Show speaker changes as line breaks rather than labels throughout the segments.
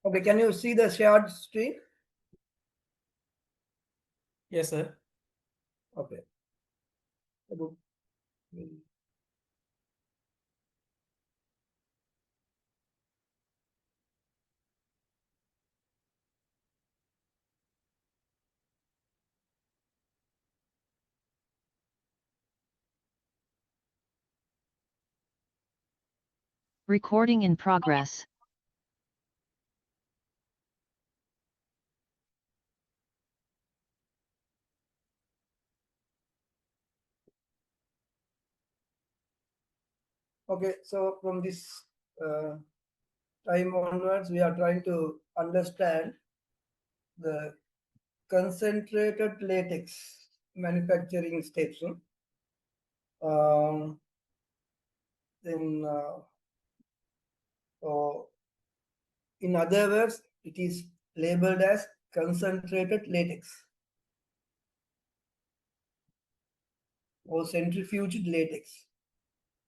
Okay, can you see the shared screen?
Yes, sir.
Okay.
Recording in progress.
Okay, so from this time onwards, we are trying to understand the concentrated latex manufacturing steps. Then, in other words, it is labeled as concentrated latex or centrifuged latex.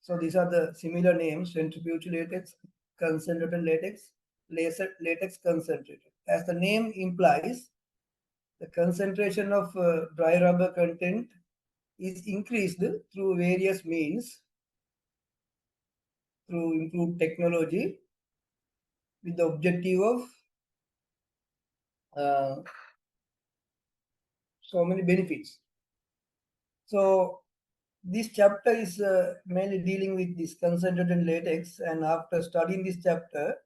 So these are the similar names: centrifuge latex, concentrated latex, latex concentrated. As the name implies, the concentration of dry rubber content is increased through various means, through improved technology, with the objective of so many benefits. So this chapter is mainly dealing with this concentrated latex, and after studying this chapter,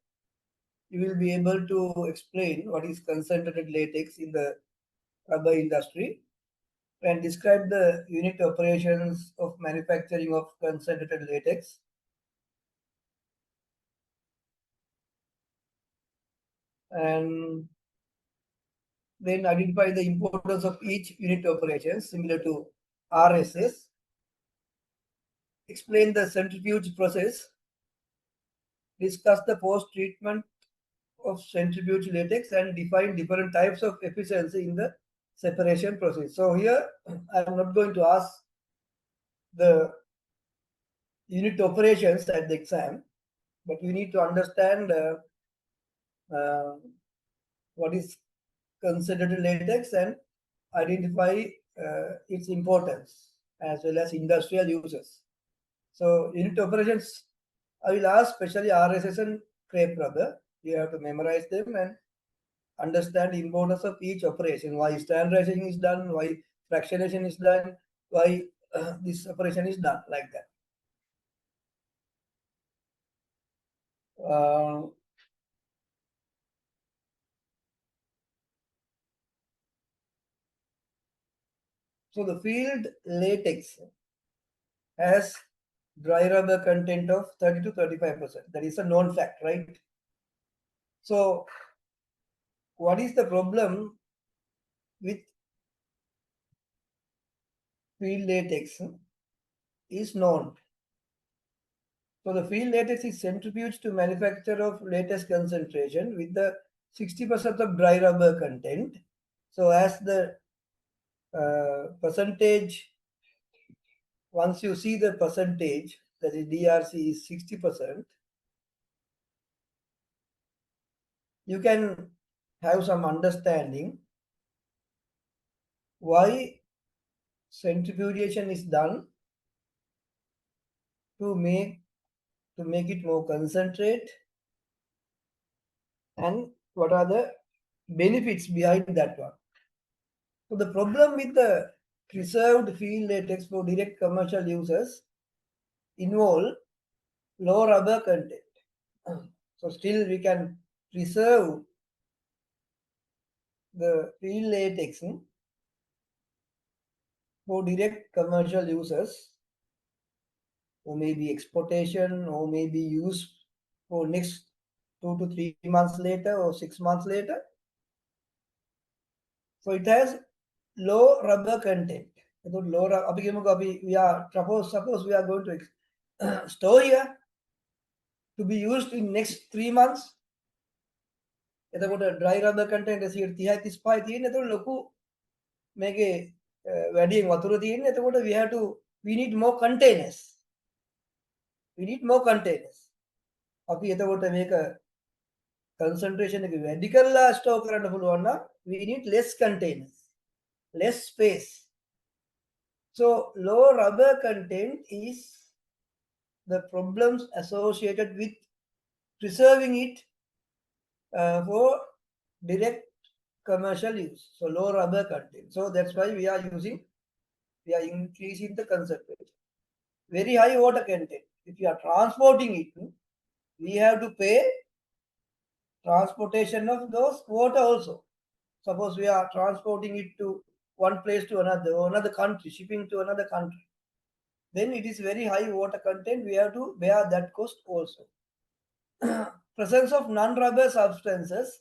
you will be able to explain what is concentrated latex in the rubber industry and describe the unit operations of manufacturing of concentrated latex. And then identify the importance of each unit operation similar to RSS. Explain the centrifuge process. Discuss the post-treatment of centrifuge latex and define different types of efficiency in the separation process. So here I'm not going to ask the unit operations at the exam, but you need to understand what is concentrated latex and identify its importance as well as industrial uses. So unit operations, I will ask especially RSS and crepe rubber. You have to memorize them and understand the importance of each operation, why standardization is done, why fractionation is done, why this operation is done, like that. So the field latex has dry rubber content of 30 to 35%. That is a known fact, right? So what is the problem with field latex is known. So the field latex is centrifuged to manufacture of latex concentration with the 60% of dry rubber content. So as the percentage, once you see the percentage, that is DRC is 60%, you can have some understanding why centrifugation is done to make it more concentrate, and what are the benefits behind that one. So the problem with the preserved field latex for direct commercial users involve low rubber content. So still we can preserve the field latex for direct commercial users, or maybe exportation, or maybe used for next 2 to 3 months later or 6 months later. So it has low rubber content. We are suppose we are going to store here to be used in next 3 months. එතකොට dry rubber content 130-35 තියෙන. එතකොට ලොකු මේකේ වැඩියෙන් වතුර තියෙන. එතකොට we need more containers. We need more containers. අපි එතකොට මේක concentration එක වැඩි කරලා store කරන්න පුළුවන් නම් we need less containers, less space. So low rubber content is the problems associated with preserving it for direct commercial use. So low rubber content. So that's why we are increasing the concentration. Very high water content. If you are transporting it, we have to pay transportation of those water also. Suppose we are transporting it to one place to another, or another country, shipping to another country. Then it is very high water content. We have to bear that cost also. Presence of non-rubber substances.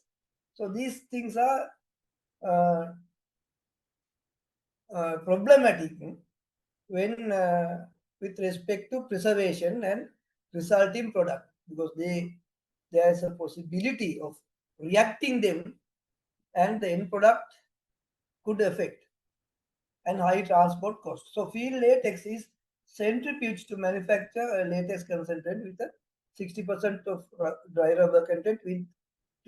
So these things are problematic when with respect to preservation and resulting product, because there is a possibility of reacting them and the end product could affect and high transport cost. So field latex is centrifuged to manufacture a latex concentrate with a 60% of dry rubber content to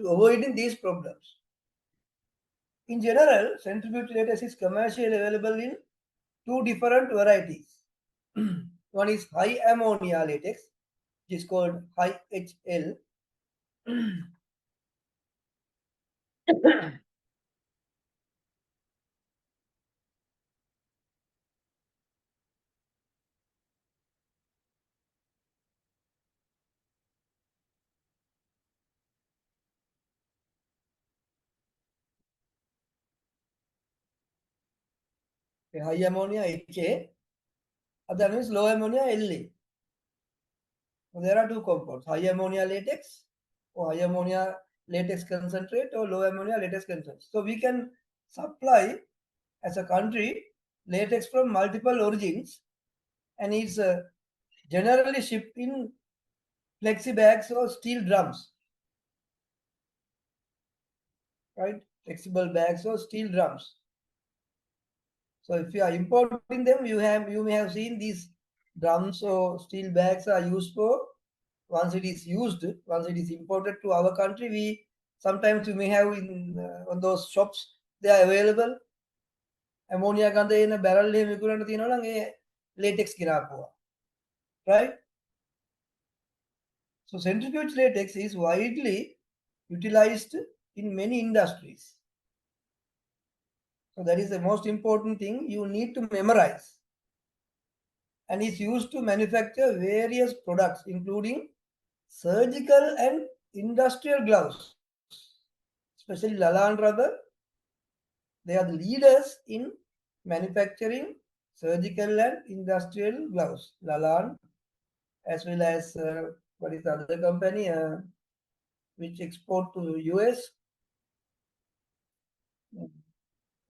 avoiding these problems. In general, centrifuge latex is commercially available in two different varieties. One is high ammonia latex, which is called high HL. High ammonia HA, other one is low ammonia LA. So there are two compounds, high ammonia latex or high ammonia latex concentrate or low ammonia latex concentrate. So we can supply as a country latex from multiple origins, and is generally shipped in flexi bags or steel drums, right? Flexible bags or steel drums. So if you are importing them, you may have seen these drums or steel bags are used for, once it is imported to our country, we sometimes you may have in on those shops, they are available. Ammonia ගඳ එන barrel එකේ විකුණන්න තියෙනවා නම් ඒ latex ගෙනාපුවා, right? So centrifuge latex is widely utilized in many industries. So that is the most important thing you need to memorize, and is used to manufacture various products including surgical and industrial gloves, especially Lalan rubber. They are the leaders in manufacturing surgical and industrial gloves. Lalan, as well as what is the other company which export to US?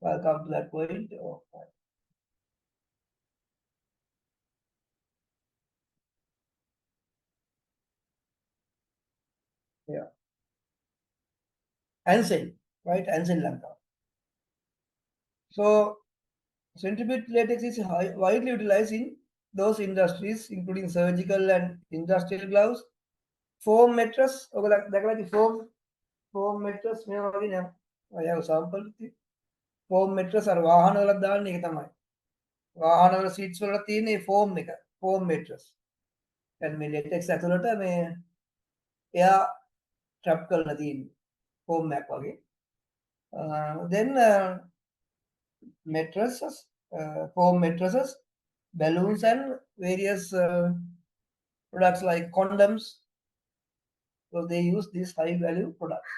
I'll come to that point. Oh, yeah. Ansel, right? Ansel Lanka. So centrifuge latex is widely utilized in those industries, including surgical and industrial gloves. Foam mattress, foam mattress මේ වගේ නෑ. I have sample. Foam mattress අර වාහන වල දාන්නේ ඒක තමයි. වාහන වල seats වල තියෙන foam එක, foam mattress. දැන් මේ latex ඇතුළට මේ air trap කරලා තියෙන්නේ. Foam mat වගේ. Then mattresses, foam mattresses, balloons, and various products like condoms. So they use these high value products.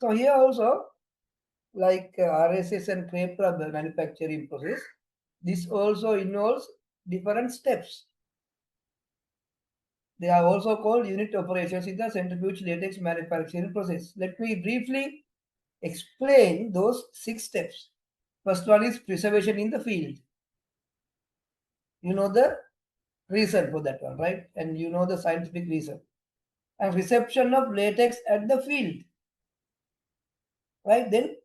So here also, like RSS and crepe rubber manufacturing process, this also involves different steps. They are also called unit operations in the centrifuge latex manufacturing process. Let me briefly explain those 6 steps. First one is preservation in the field. You know the reason for that one, right? And you know the scientific reason. and reception of latex at the field. Right, then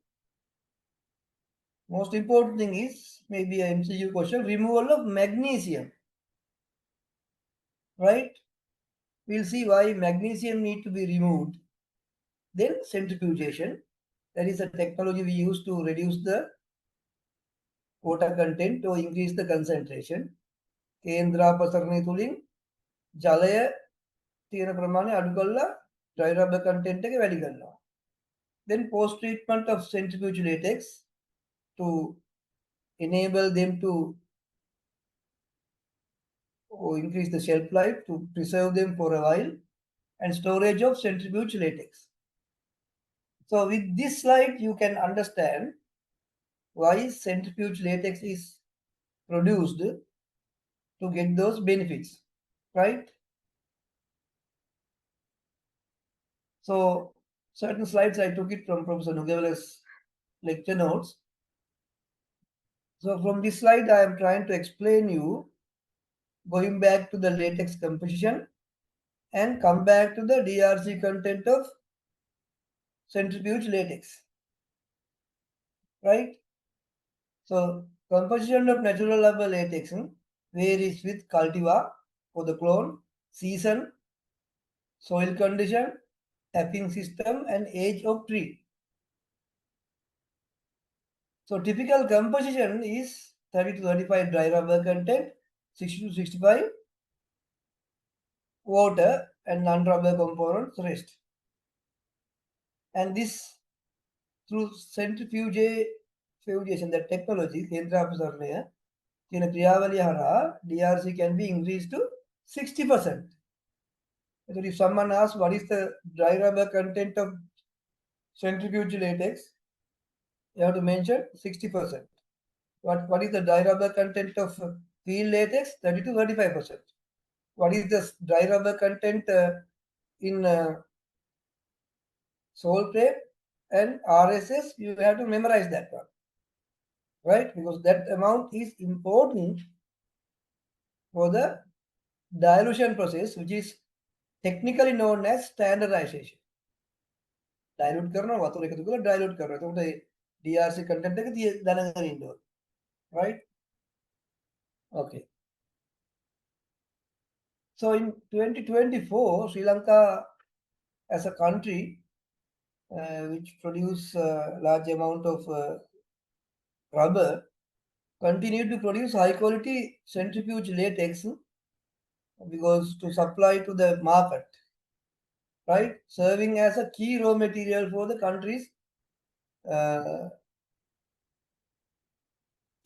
most important thing is maybe a MCQ question, removal of magnesium. Right, we'll see why magnesium need to be removed. Then centrifugation, that is a technology we use to reduce the water content or increase the concentration. කේන්ද්‍රාපසරණය තුලින් ජලය තියෙන ප්‍රමාණය අඩු කරලා dry rubber content එක වැඩි කරනවා. Then post treatment of centrifuge latex to enable them to increase the shelf life, to preserve them for a while, and storage of centrifuge latex. So with this slide you can understand why centrifuge latex is produced to get those benefits, right? So certain slides I took it from Professor Nugewala's lecture notes. So from this slide I am trying to explain you, going back to the latex composition and come back to the DRC content of centrifuge latex, right? So composition of natural rubber latex varies with cultivar for the clone, season, soil condition, tapping system, and age of tree. So typical composition is 30 to 35 dry rubber content, 60 to 65 water, and non-rubber components rest. And this through centrifugation, that technology, කේන්ද්‍රාපසරණය කියන ක්‍රියාවලිය හරහා DRC can be increased to 60%. So if someone asks what is the dry rubber content of centrifuge latex, you have to mention 60%. What is the dry rubber content of field latex? 30 to 35%. What is the dry rubber content in sole prep and RSS? You have to memorize that one, right? Because that amount is important for the dilution process, which is technically known as standardization. Dilute කරනවා වතුර එකතු කරලා dilute කරනවා. එතකොට ඒ DRC content එක දැනගෙන ඉන්න ඕනේ. Right? Okay. So in 2024, Sri Lanka as a country which produce large amount of rubber, continued to produce high quality centrifuge latex because to supply to the market, right? Serving as a key raw material for the country's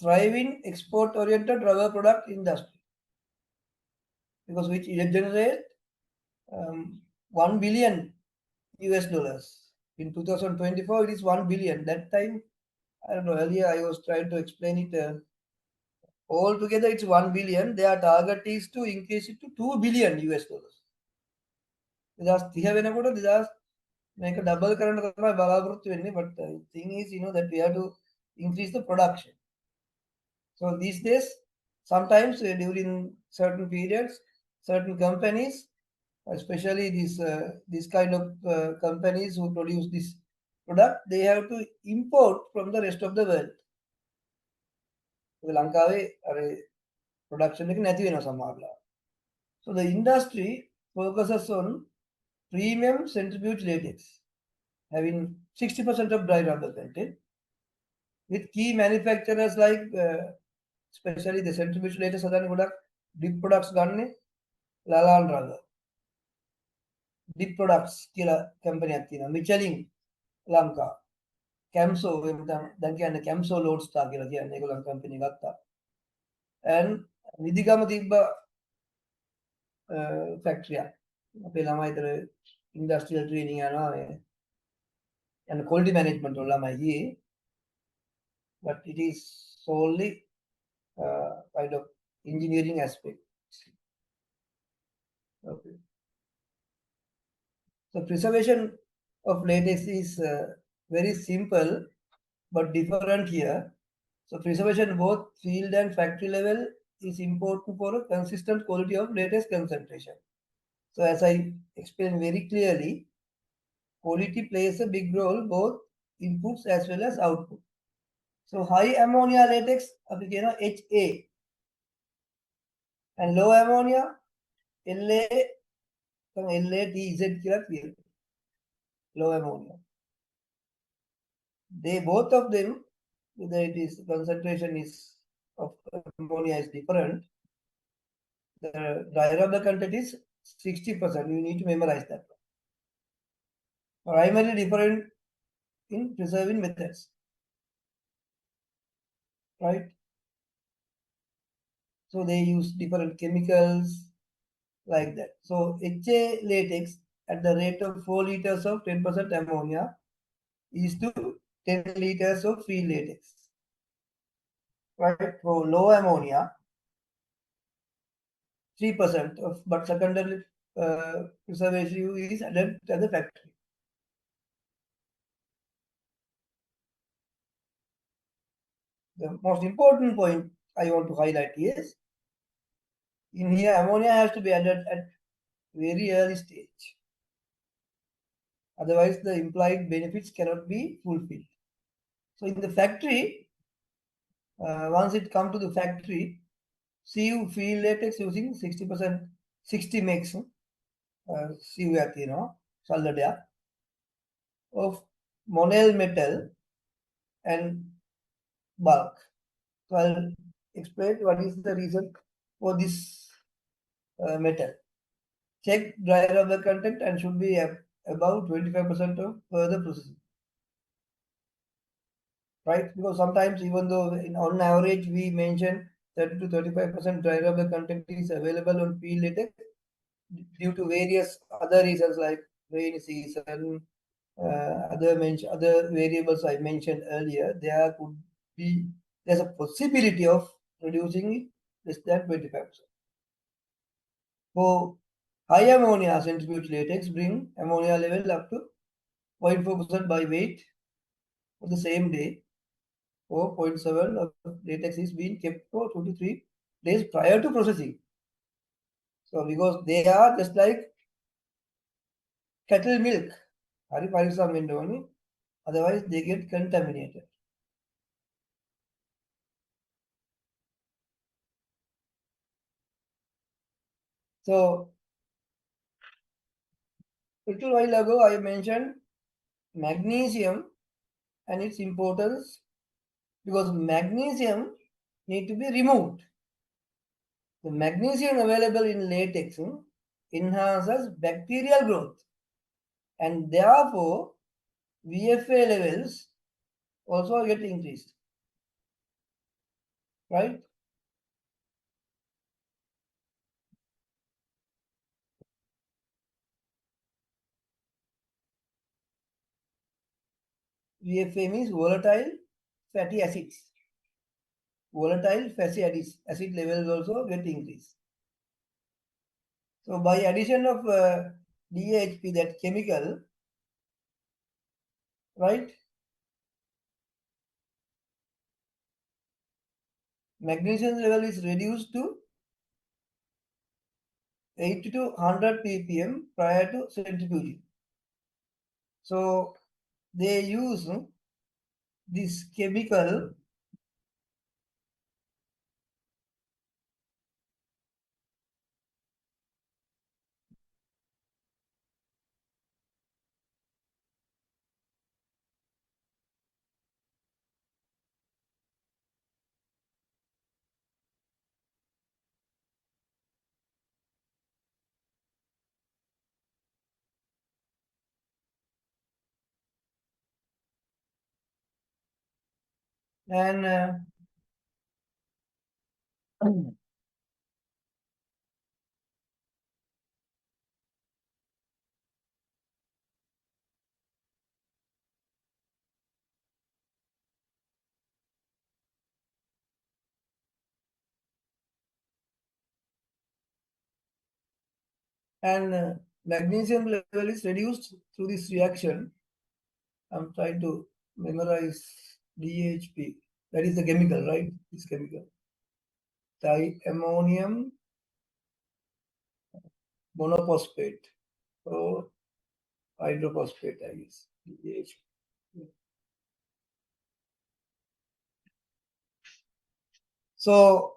thriving export-oriented rubber product industry, because which generate $1 billion. In 2024, it is 1 billion. That time, I don't know, earlier I was trying to explain it. Altogether, it's 1 billion. Their target is to increase it to $2 billion. තිහ වෙනකොට මේක double කරන්න තමයි බලාපොරොත්තු වෙන්නේ, but the thing is, that we have to increase the production. So these days, sometimes during certain periods, certain companies, especially these kind of companies who produce this product, they have to import from the rest of the world. ලංකාවේ production එක නැති වෙනවා සමහරවිට. So the industry focuses on premium centrifuge latex, having 60% of dry rubber content, with key manufacturers like especially the centrifuge latex හදන ගොඩක් dip products ගන්නෙ Lalan Rubber. Dip Products කියලා කම්පැනියක් තියෙනවා. Michelin ලංකා. Camso දැන් කියන්නේ Camso Lodestar කියලා කියන්නේ ඒගොල්ලන් කම්පැනි ගත්තා. And නිදිගම තිබ්බ ෆැක්ටරියක්. අපේ ළමයිතර ඉන්ඩස්ට්‍රියල් ට්‍රේනින් යනවා and quality management වල ළමයි ගියේ. But it is solely kind of engineering aspect. Okay. So preservation of latex is very simple but different here. So preservation both field and factory level is important for a consistent quality of latex concentration. So as I explained very clearly, quality plays a big role, both inputs as well as output. So high ammonia latex, HA, and low ammonia, LA, LATZ, low ammonia. They both of them, whether it is concentration is of ammonia is different, the dry rubber content is 60%. You need to memorize that. Primarily different in preserving methods, right? So they use different chemicals like that. So HA latex at the rate of 4 liters of 10% ammonia is to 10 liters of free latex, right? For low ammonia, 3% of, but secondary preservative is added at the factory. The most important point I want to highlight is, in here ammonia has to be added at very early stage. Otherwise, the implied benefits cannot be fulfilled. So in the factory, once it comes to the factory, CU field latex using 60%, 60 megs, CU Saldadia, of monel metal and bulk. So I'll explain what is the reason for this metal. Check dry rubber content and should be about 25% of further processing. Right? Because sometimes, even though on average we mention 30 to 35% dry rubber content is available on field latex, due to various other reasons like rainy season, other variables I mentioned earlier, there's a possibility of reducing it less than 25%. For high ammonia centrifuge latex, bring ammonia level up to 0.4% by weight for the same day, or 0.7 of latex is being kept for 23 days prior to processing. So because they are just like cattle milk, otherwise they get contaminated. So a little while ago I mentioned magnesium and its importance, because magnesium need to be removed. The magnesium available in latex enhances bacterial growth, and therefore VFA levels also get increased, right? VFA means volatile fatty acids. Volatile fatty acid levels also get increased. So by addition of DAHP, that chemical, right? Magnesium level is reduced to 80 to 100 ppm prior to centrifuging. So they use this chemical and magnesium level is reduced through this reaction. I'm trying to memorize DHP. That is the chemical, right? This chemical. Diammonium monophosphate or hydrophosphate, I guess. So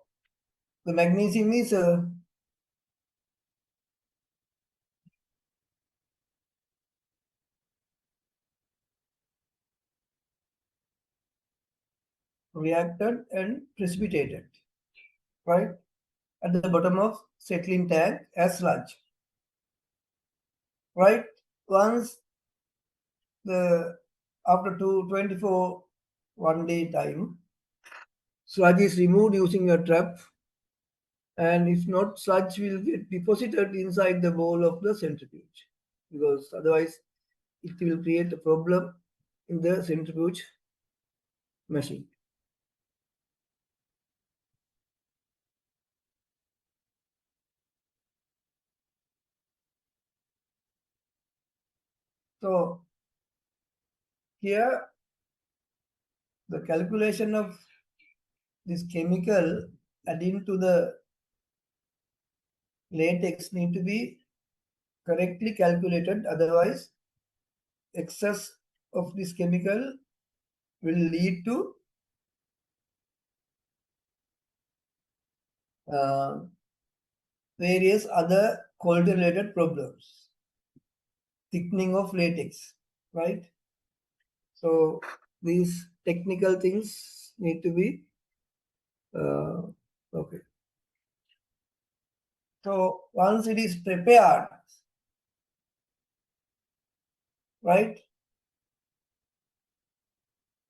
the magnesium is reacted and precipitated, right, at the bottom of settling tank as sludge, right? Once the after 24 1 day time, sludge is removed using a trap, and if not, sludge will get deposited inside the bowl of the centrifuge, because otherwise it will create a problem in the centrifuge machine. So here the calculation of this chemical adding to the latex need to be correctly calculated, otherwise excess of this chemical will lead to various other quality related problems, thickening of latex, right? So these technical things need to be okay. So once it is prepared, right,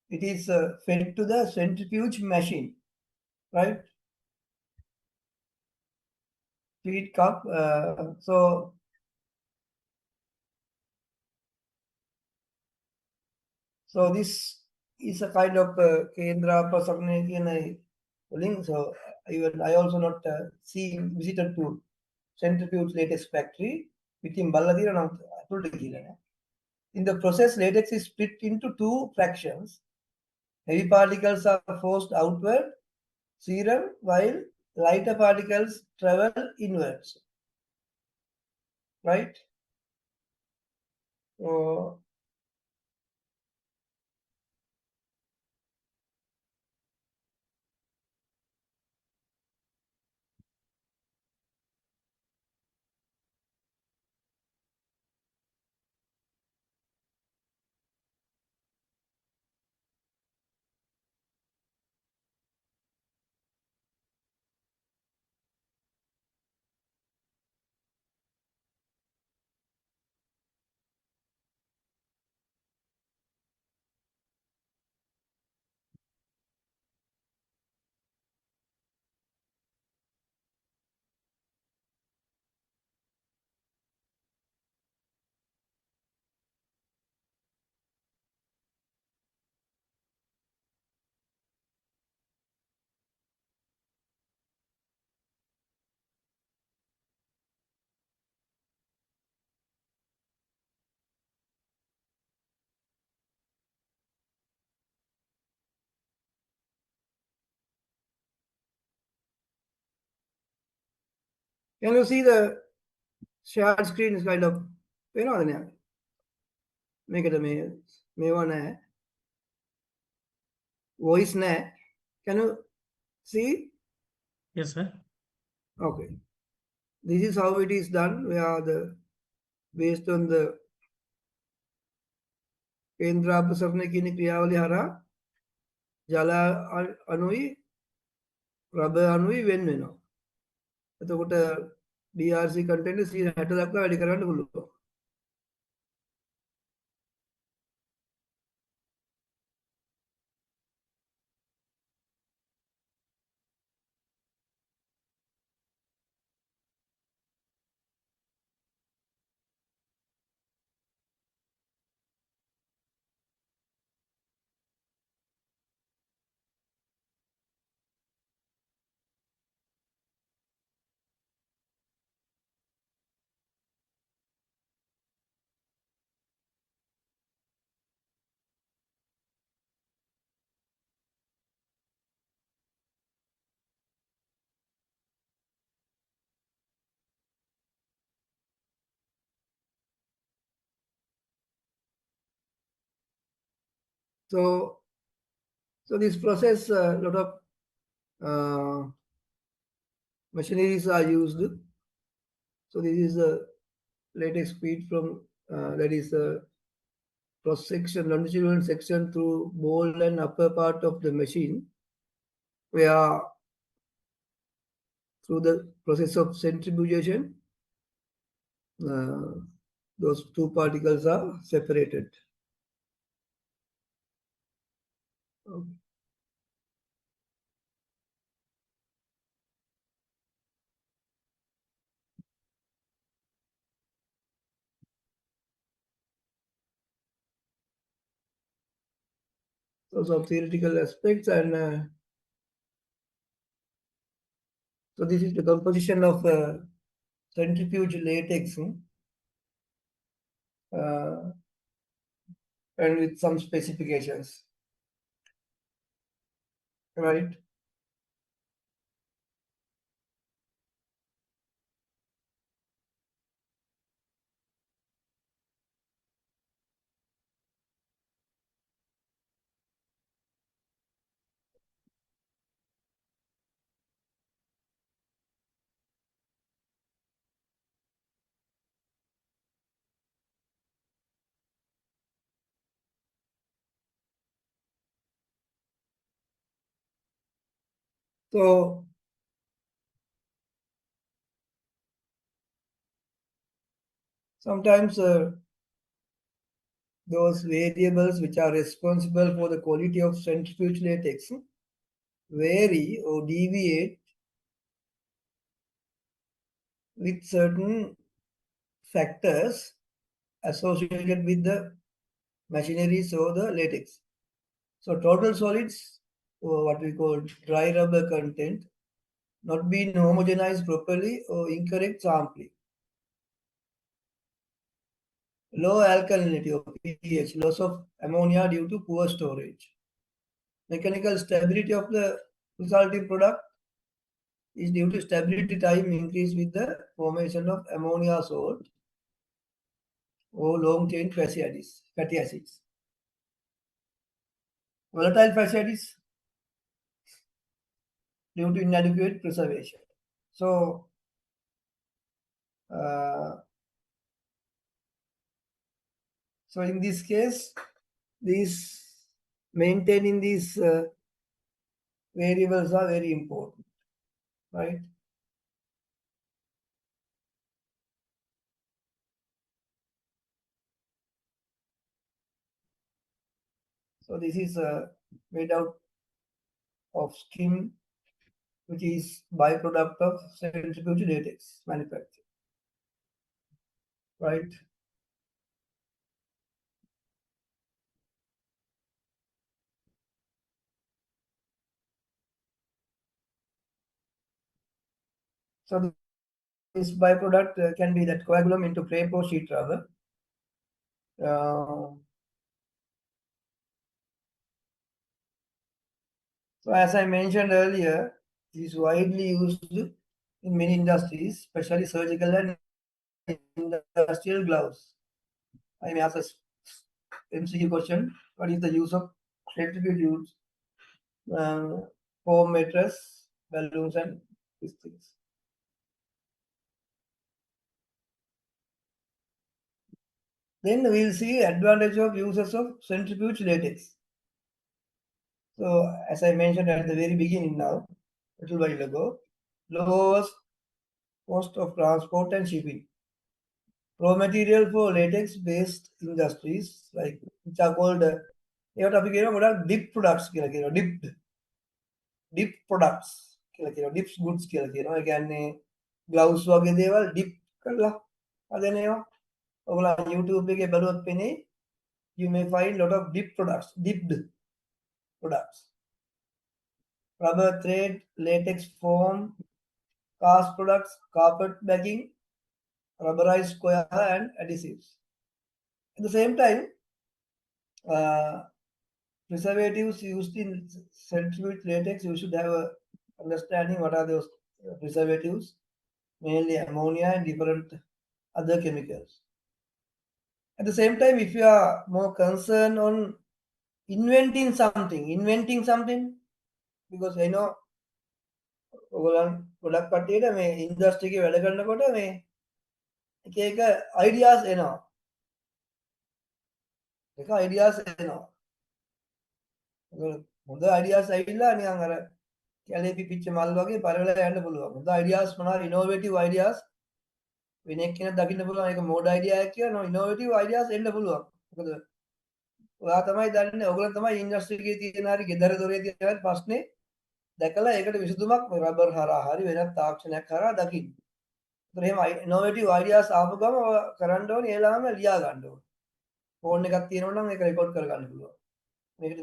it is fed to the centrifuge machine, right? Feed cup. So this is a kind of Kendra Pasakne link. So even I also not visited to centrifuge latex factory within Balladira. In the process, latex is split into two fractions. Heavy particles are forced outward, serum, while lighter particles travel inwards. Right? So can you see the shared screen is kind of make it a voice ne. Can you see?
Yes, sir.
Okay. This is how it is done. We are based on the Kendra Pasakne Kini Kriyawali Hara Jala Anui rubber අණුයි වෙන් වෙනවා. එතකොට DRC content 60 දක්වා වැඩි කරන්න පුළුවන්. So this process, a lot of machineries are used. So this is a latex feed from that is a cross section, longitudinal section through bowl and upper part of the machine, where through the process of centrifugation, those two particles are separated. Okay. So some theoretical aspects, and so this is the composition of centrifuge latex, and with some specifications, right? So sometimes those variables which are responsible for the quality of centrifuge latex vary or deviate with certain factors associated with the machineries or the latex. So total solids, or what we call dry rubber content, not being homogenized properly or incorrect sampling. Low alkalinity or pH, loss of ammonia due to poor storage. Mechanical stability of the resulting product is due to stability time increase with the formation of ammonia salt or long chain fatty acids. Volatile fatty acids due to inadequate preservation. So, in this case, maintaining these variables are very important, right? So this is made out of skim, which is byproduct of centrifuge latex manufacture, right? So this byproduct can be that coagulum into crepe or sheet rubber. So as I mentioned earlier, it is widely used in many industries, especially surgical and industrial gloves. I may ask a MCQ question: what is the use of centrifuge foam mattress, balloons, and these things? Then we'll see advantage of uses of centrifuge latex. So as I mentioned at the very beginning now, a little while ago, lowest cost of transport and shipping. Raw material for latex-based industries, like which are called ඒවට අපි කියනවා ගොඩක් dip products කියලා කියනවා. dip products කියලා කියනවා. dips goods කියලා කියනවා. ඒ කියන්නේ gloves වගේ දේවල් dip කරලා හදන ඒවා. ඔයගොල්ලෝ YouTube එකේ බලුවොත් පෙනේ you may find lot of dip products, dipped products. Rubber thread, latex foam, cast products, carpet bagging, rubberized coir and adhesives. At the same time, preservatives used in centrifuge latex, you should have a understanding what are those preservatives, mainly ammonia and different other chemicals. At the same time, if you are more concerned on inventing something, because I know ඔයගොල්ලන් ගොඩක් කට්ටියට මේ industry එකේ වැඩ කරනකොට මේ එක එක ideas එනවා. හොඳ අයිඩියාස් ඇවිල්ලා නිකන් අර කැලේ පිපිච්ච මල් වගේ පරවලා යන්න පුළුවන්. හොඳ අයිඩියාස් මොනවාරි ඉනෝවේටිව් අයිඩියාස් වෙන එක්කෙනෙක් දකින්න පුළුවන්. ඒක මෝඩ් අයිඩියා එකක් කියලා ඉනෝවේටිව් අයිඩියාස් එන්න පුළුවන්. මොකද ඔයා තමයි දන්නේ, ඔයගොල්ලෝ තමයි ඉන්ඩස්ට්‍රි එකේ තියෙන හරි ගෙදර දොරේ තියෙන හරි ප්‍රශ්නේ දැකලා ඒකට විසඳුමක් රබර් හරහා හරි වෙනත් තාක්ෂණයක් හරහා දකින්න. ඒතර එහෙම ඉනෝවේටිව් අයිඩියාස් ආපු ගම ඔය කරන්න ඕනේ ඒලාම ලියා ගන්න ඕනේ. ෆෝන් එකක් තියෙනවා නම් ඒක රෙකෝඩ් කරගන්න පුළුවන්.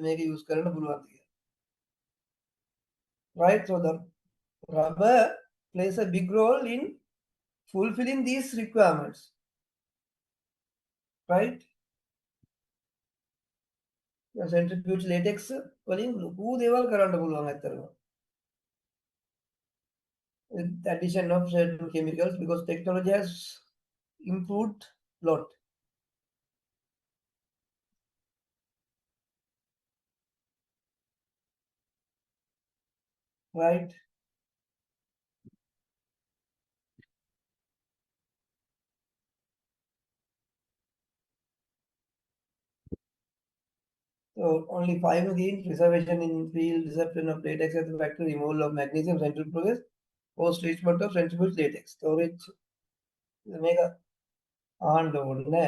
මේක යූස් කරන්න පුළුවන් කියලා. Right? So the rubber plays a big role in fulfilling these requirements. Right? Centrifuge latex වලින් ලොකු දේවල් කරන්න පුළුවන් ඇත්තටම. With the addition of certain chemicals, because technology has improved a lot. Right? So only 5 again, preservation in field, reception of latex at the factory, removal of magnesium, centrifuges, post treatment of centrifuge latex. Storage මේක ආන්න ඕනේ.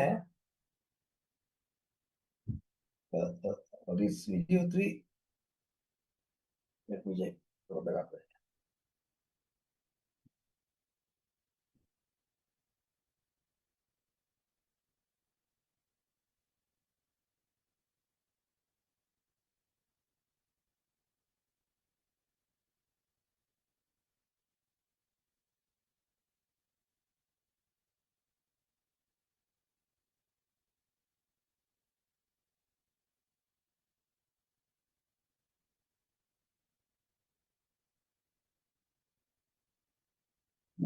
What is video 3? Let me check.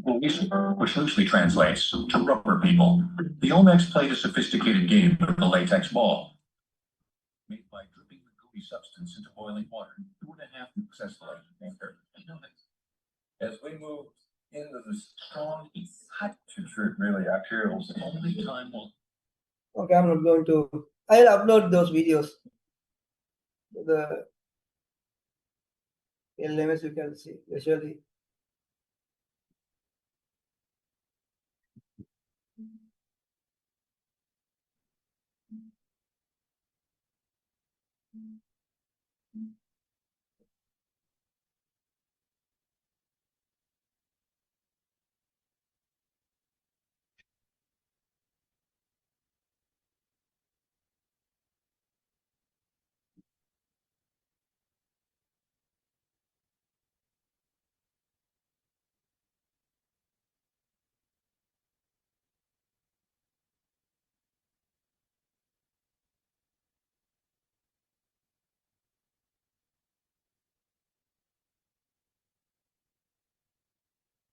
Which loosely translates to rubber people. The Olmecs played a sophisticated game with the latex ball, made by dripping the gooey substance into boiling water 2.5 successfully. As we move into the strong, hot really arterials, only time will.
Okay, I'm not going to. I'll upload those videos. The LMS you can see visually.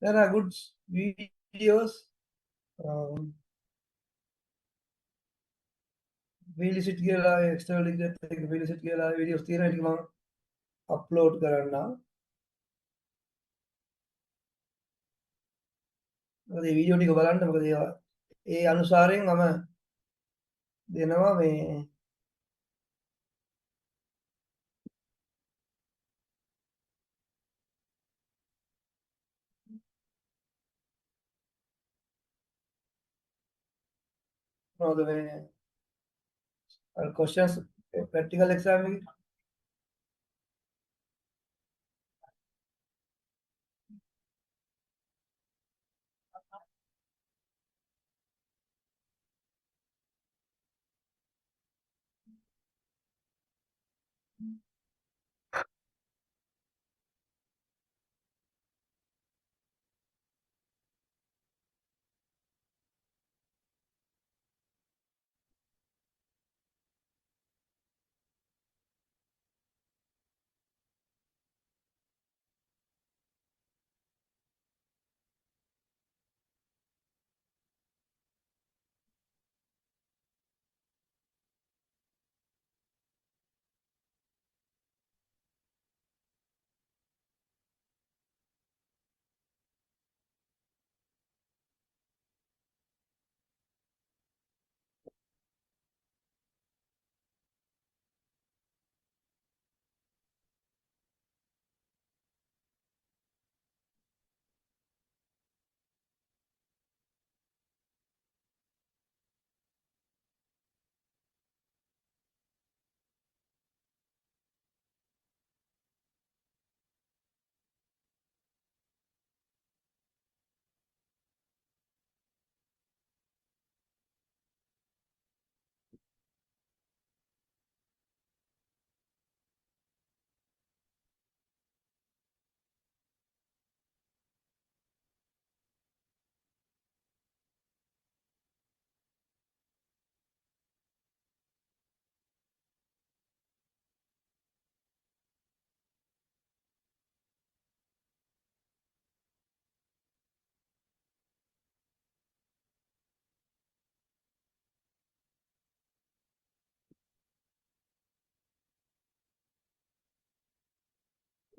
There are good videos. Visit කියලා external එක visit කියලා videos තියෙනවා. ඒක මම upload කරන්නම්. මොකද මේ video ටික බලන්න, මොකද ඒ අනුසාරයෙන් මම දෙනවා මේ මොනවද මේ questions practical exam එකේ.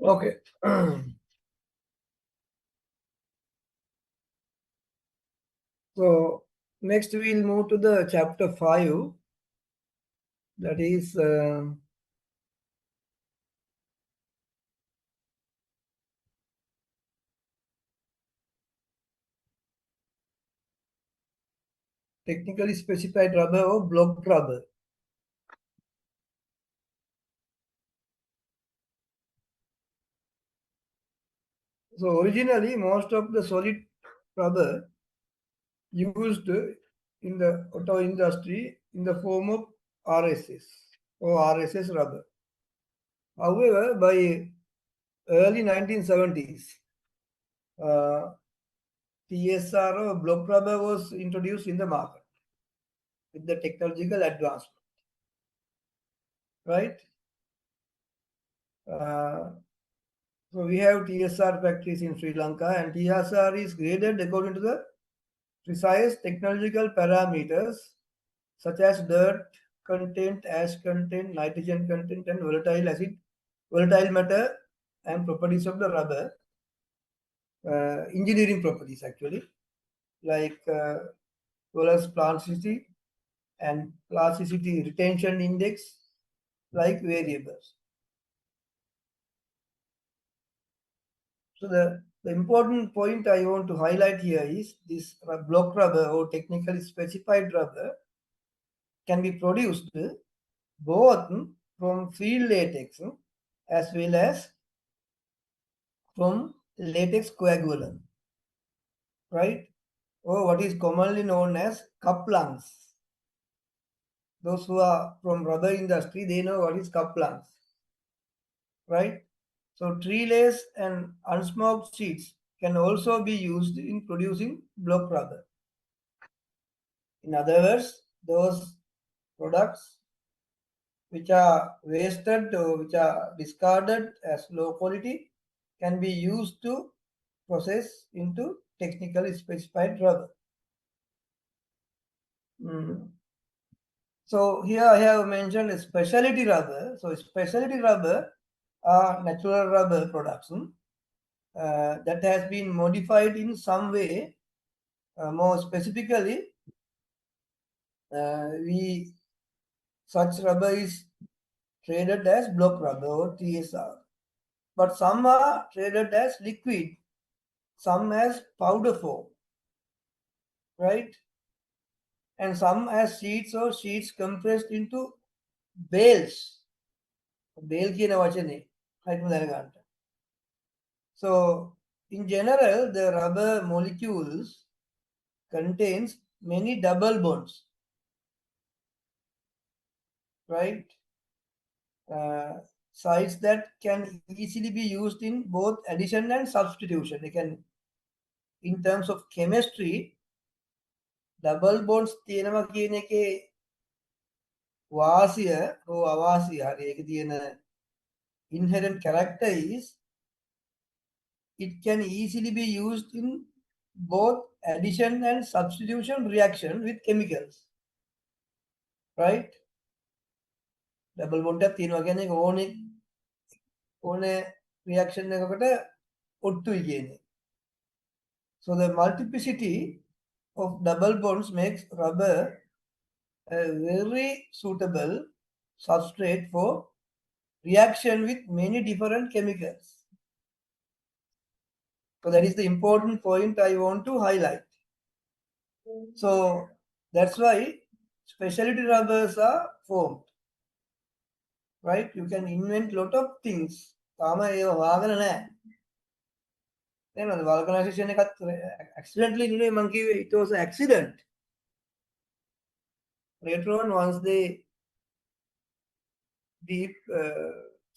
Okay. So next we'll move to the chapter 5. That is technically specified rubber or block rubber. So originally, most of the solid rubber used in the auto industry in the form of RSS or RSS rubber. However, by early 1970s, TSR or block rubber was introduced in the market with the technological advancement, right? So we have TSR factories in Sri Lanka, and TSR is graded according to the precise technological parameters such as dirt content, ash content, nitrogen content, and volatile matter, and properties of the rubber, engineering properties actually, like well as plasticity and plasticity retention index, like variables. So the important point I want to highlight here is this block rubber or technically specified rubber can be produced both from field latex as well as from latex coagulant, right? Or what is commonly known as couplants. Those who are from rubber industry, they know what is couplants, right? So tree lace and unsmoked sheets can also be used in producing block rubber. In other words, those products which are wasted or which are discarded as low quality can be used to process into technically specified rubber. So here I have mentioned a specialty rubber. So specialty rubber are natural rubber products that has been modified in some way. More specifically, such rubber is traded as block rubber or TSR. But some are traded as liquid, some as powder form, right? And some as sheets or sheets compressed into bales. Bale කියන වචනේ හයිටම දැනගන්න. So in general, the rubber molecules contains many double bonds, right? Sites that can easily be used in both addition and substitution. They can, in terms of chemistry, double bonds තියෙනවා කියන එකේ වාසිය හෝ අවාසිය හරි ඒක තියෙන inherent character is it can easily be used in both addition and substitution reaction with chemicals, right? Double bond එකක් තියෙනවා කියන්නේ ඕනේ reaction එකකට ඔට්ටුයි කියන්නේ. So the multiplicity of double bonds makes rubber a very suitable substrate for reaction with many different chemicals. So that is the important point I want to highlight. So that's why specialty rubbers are formed, right? You can invent lot of things. තාම ඒව හොයාගෙන නැහැ. තේරෙනවද? vulcanization එකත් accidentally නෙවෙයි මං කිව්වේ, it was an accident. Later on, once they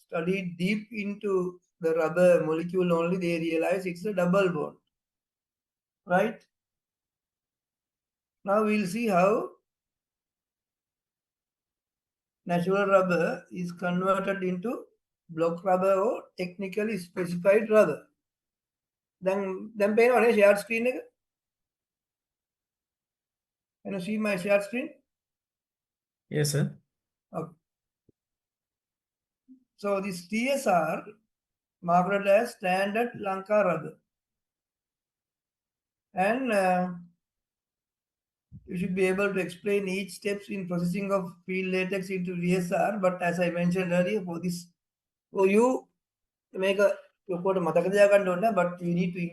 studied deep into the rubber molecule only, they realized it's a double bond, right? Now we'll see how natural rubber is converted into block rubber or technically specified rubber. Then පේනවනේ shared screen එක? Can you see my shared screen?
Yes, sir.
Okay. So this TSR marketed as standard Lanka rubber. And you should be able to explain each steps in processing of field latex into DSR. But as I mentioned earlier, for this, for you to make a but you need to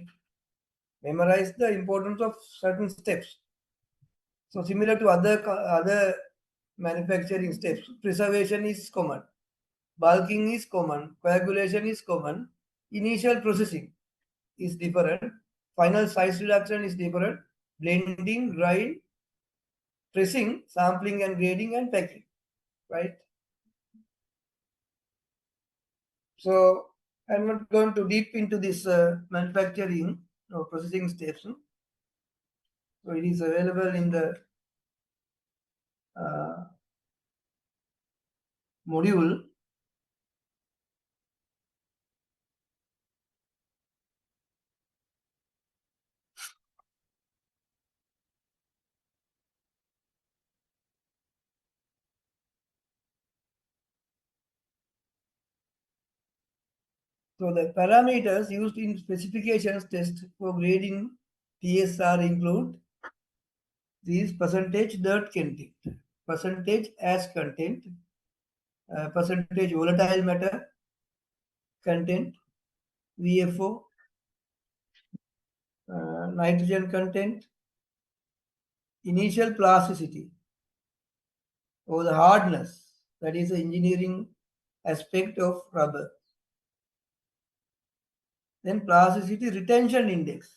memorize the importance of certain steps. So similar to other manufacturing steps, preservation is common, bulking is common, coagulation is common, initial processing is different, final size reduction is different, blending, drying, pressing, sampling and grading and packing, right? So I'm not going to deep into this manufacturing or processing steps. So it is available in the module. So the parameters used in specifications test for grading TSR include these: percentage dirt content, percentage ash content, percentage volatile matter content, VFO, nitrogen content, initial plasticity or the hardness, that is the engineering aspect of rubber. Then plasticity retention index,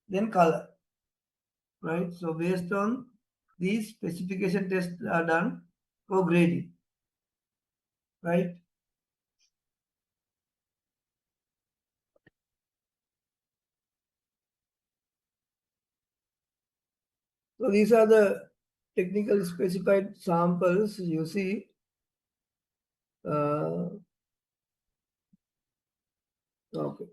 then color, right? So based on these specification tests are done for grading, right? So these are the technical specified samples you see. Okay.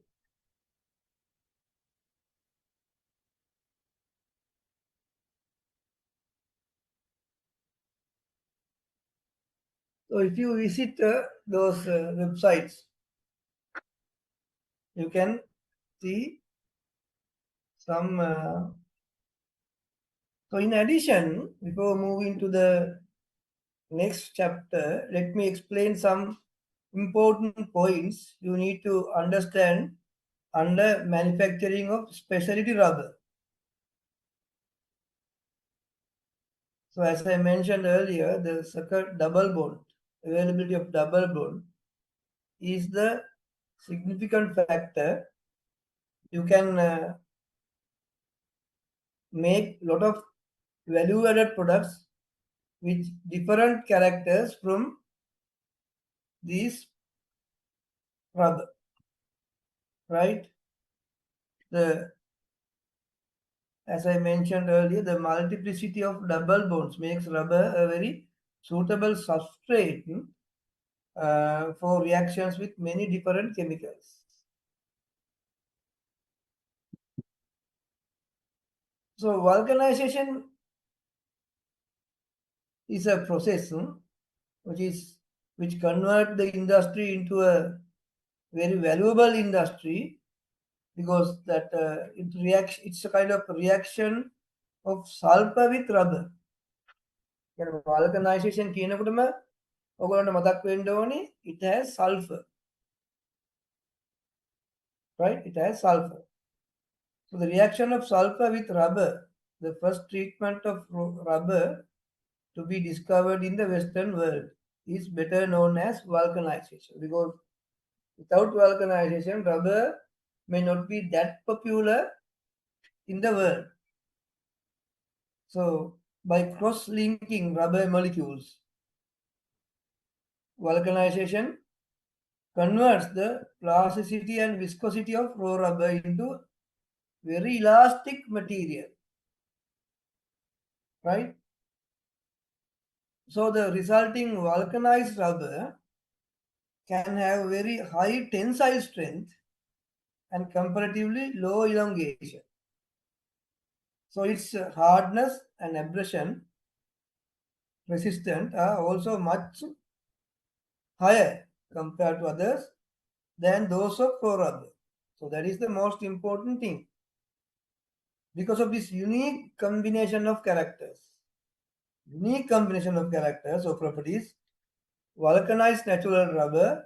So if you visit those websites, you can see some. So in addition, before moving to the next chapter, let me explain some important points you need to understand under manufacturing of specialty rubber. So as I mentioned earlier, the second double bond, availability of double bond is the significant factor. You can make lot of value added products with different characters from these rubber, right? As I mentioned earlier, the multiplicity of double bonds makes rubber a very suitable substrate for reactions with many different chemicals. So vulcanization is a process which convert the industry into a very valuable industry, because that it's a kind of reaction of sulfur with rubber. Vulcanization කියනකොටම ඔයගොල්ලන්ට මතක් වෙන්න ඕනේ, it has sulfur, right? It has sulfur. So the reaction of sulfur with rubber, the first treatment of rubber to be discovered in the Western world, is better known as vulcanization, because without vulcanization, rubber may not be that popular in the world. So by cross-linking rubber molecules, vulcanization converts the plasticity and viscosity of raw rubber into very elastic material, right? So the resulting vulcanized rubber can have very high tensile strength and comparatively low elongation. So its hardness and abrasion resistant are also much higher compared to others than those of pro-rubber. So that is the most important thing. Because of this unique combination of characters or properties, vulcanized natural rubber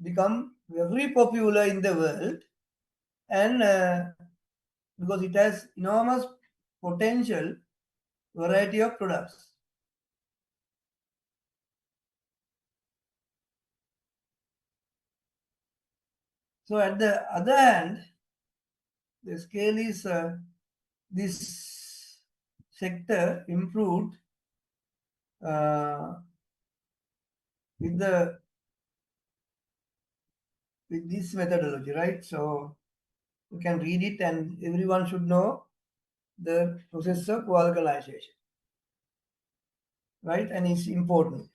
become very popular in the world, and because it has enormous potential variety of products. So at the other hand, the scale is this sector improved with this methodology, right? So you can read it, and everyone should know the process of vulcanization, right? And it's important.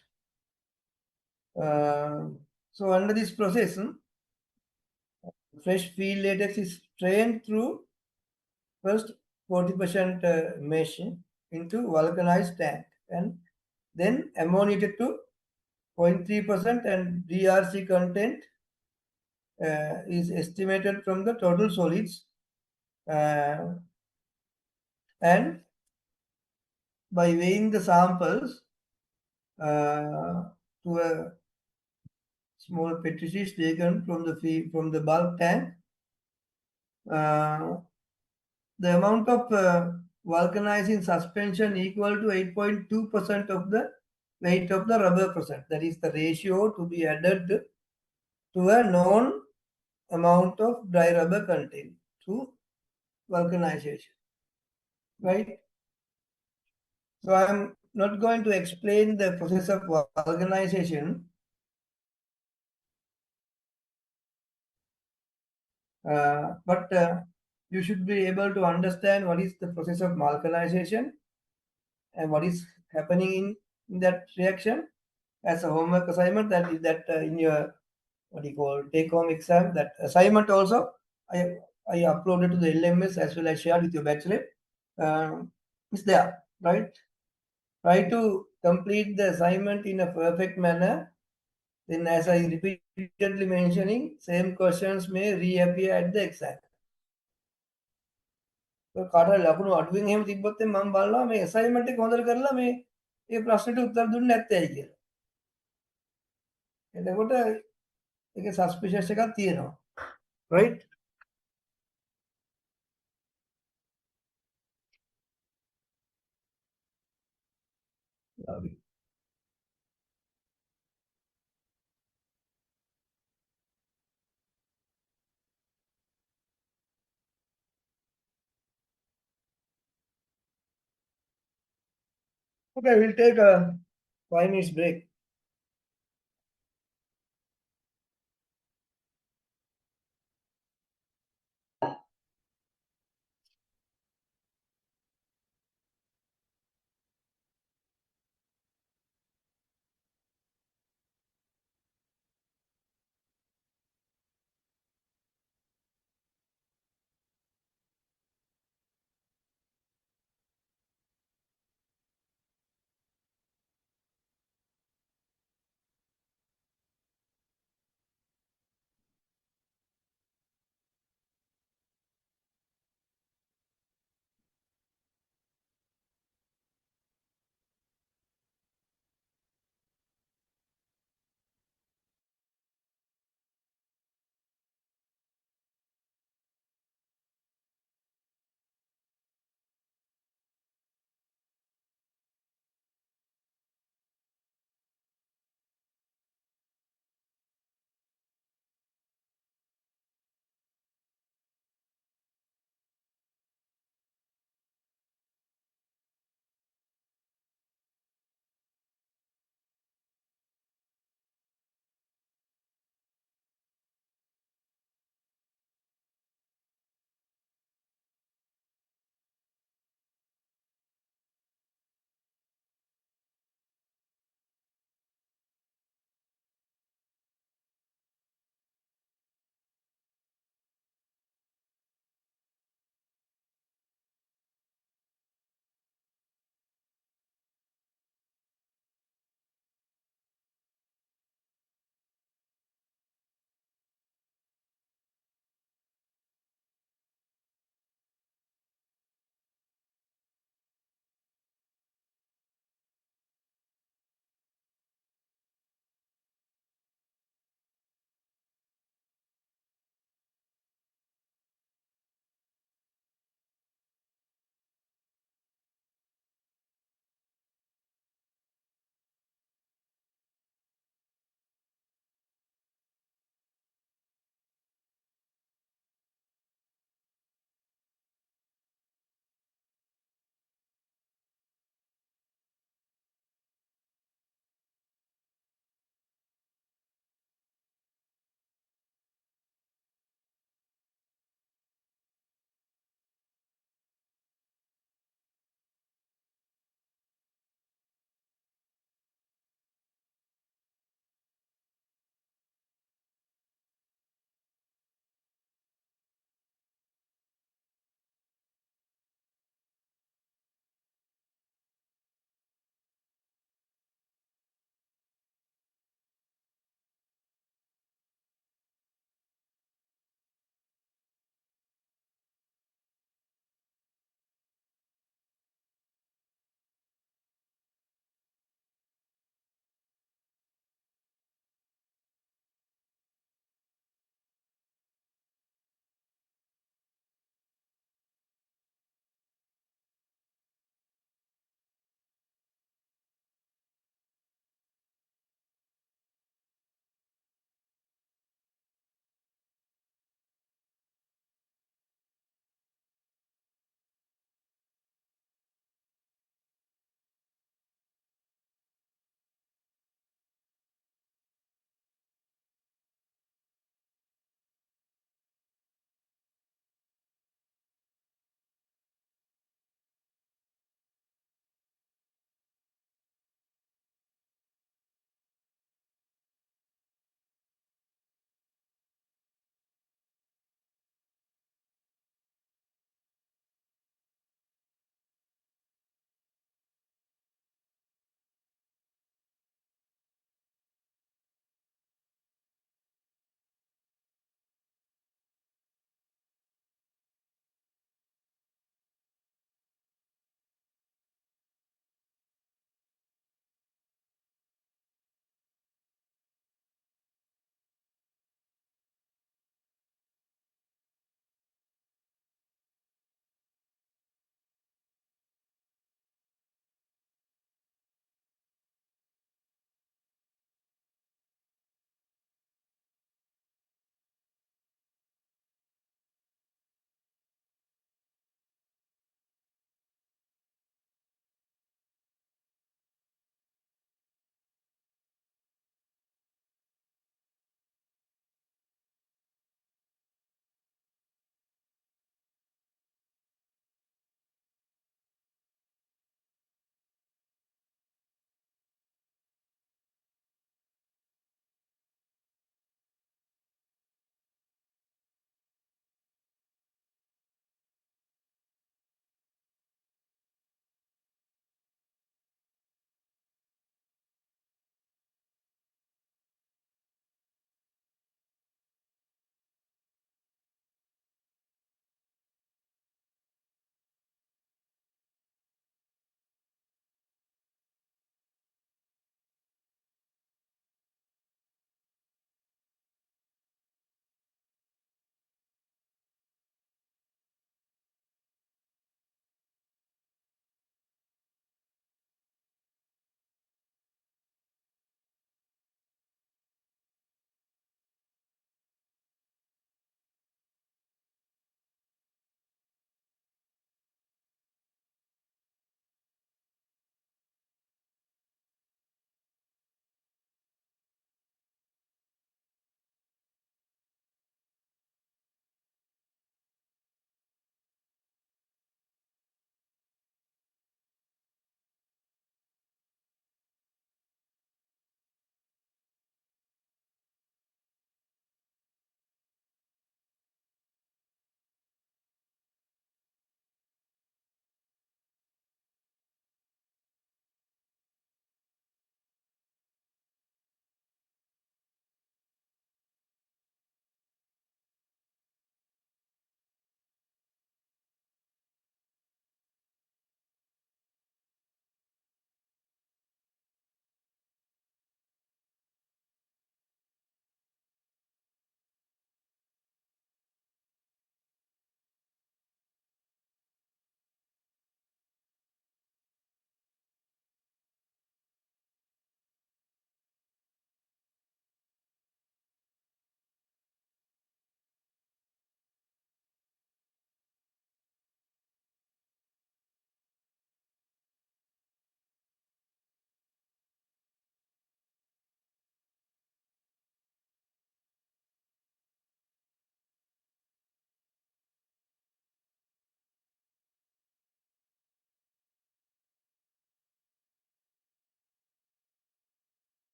So under this process, fresh field latex is strained through first 40% mesh into vulcanized tank, and then ammoniated to 0.3%, and DRC content is estimated from the total solids, and by weighing the samples to a small petri dish taken from the bulk tank, the amount of vulcanizing suspension equal to 8.2% of the weight of the rubber percent. That is the ratio to be added to a known amount of dry rubber content through vulcanization, right? So I'm not going to explain the process of vulcanization, but you should be able to understand what is the process of vulcanization and what is happening in that reaction as a homework assignment. That is that in your take home exam. That assignment also I uploaded to the LMS as well as shared with your bachelor. It's there, right? Try to complete the assignment in a perfect manner. Then, as I repeatedly mentioning, same questions may reappear at the exam. කාට ලකුණු අඩුවෙන් එහෙම තිබ්බොත් මම බලනවා මේ assignment එක හොඳට කරලා මේ ඒ ප්‍රශ්නෙට උත්තර දුන්නේ නැත්තේයි කියලා. එතකොට ඒකේ suspicious එකක් තියෙනවා. Right? Okay, we'll take a 5 minutes break.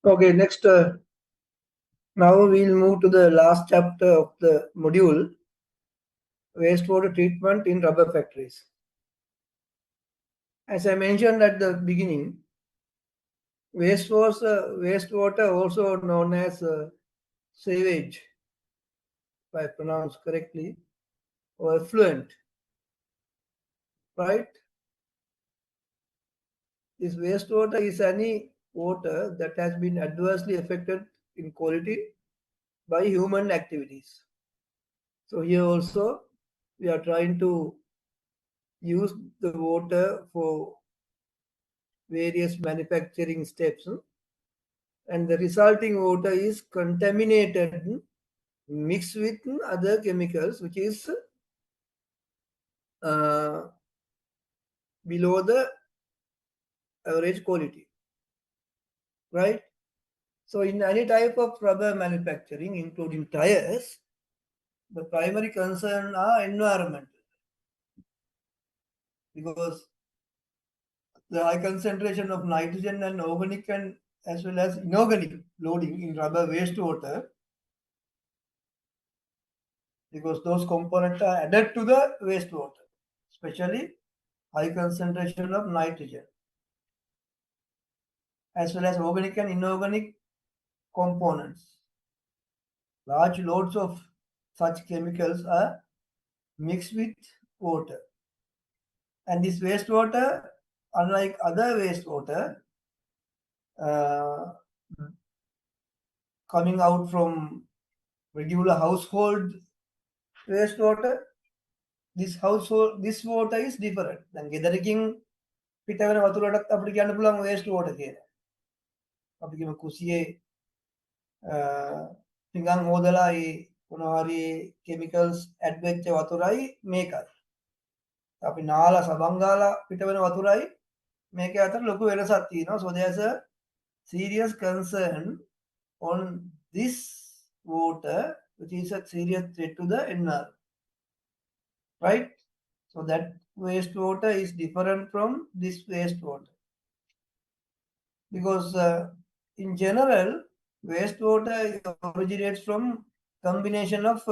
Okay, next, now we'll move to the last chapter of the module, wastewater treatment in rubber factories. As I mentioned at the beginning, wastewater also known as sewage, if I pronounce correctly, or effluent, right? This wastewater is any water that has been adversely affected in quality by human activities. So here also we are trying to use the water for various manufacturing steps, and the resulting water is contaminated, mixed with other chemicals, which is below the average quality, right? So in any type of rubber manufacturing, including tires, the primary concern are environmental, because the high concentration of nitrogen and organic and as well as inorganic loading in rubber wastewater, because those components are added to the wastewater, especially high concentration of nitrogen, as well as organic and inorganic components. Large loads of such chemicals are mixed with water. And this wastewater, unlike other wastewater, coming out from regular household wastewater, this water is different. දැන් ගෙදරකින් පිට වෙන වතුරටත් අපිට කියන්න පුළුවන් waste water කියලා. අපි කියමු කුසියේ පිඟන් හොදලා ඒ මොනවා හරි chemicals add වෙච්ච වතුරයි මේකයි. අපි නාලා සබන් ගාලා පිට වෙන වතුරයි මේක අතර ලොකු වෙනසක් තියෙනවා. So there's a serious concern on this water, which is a serious threat to the environment, right? So that wastewater is different from this wastewater, because in general wastewater originates from combination of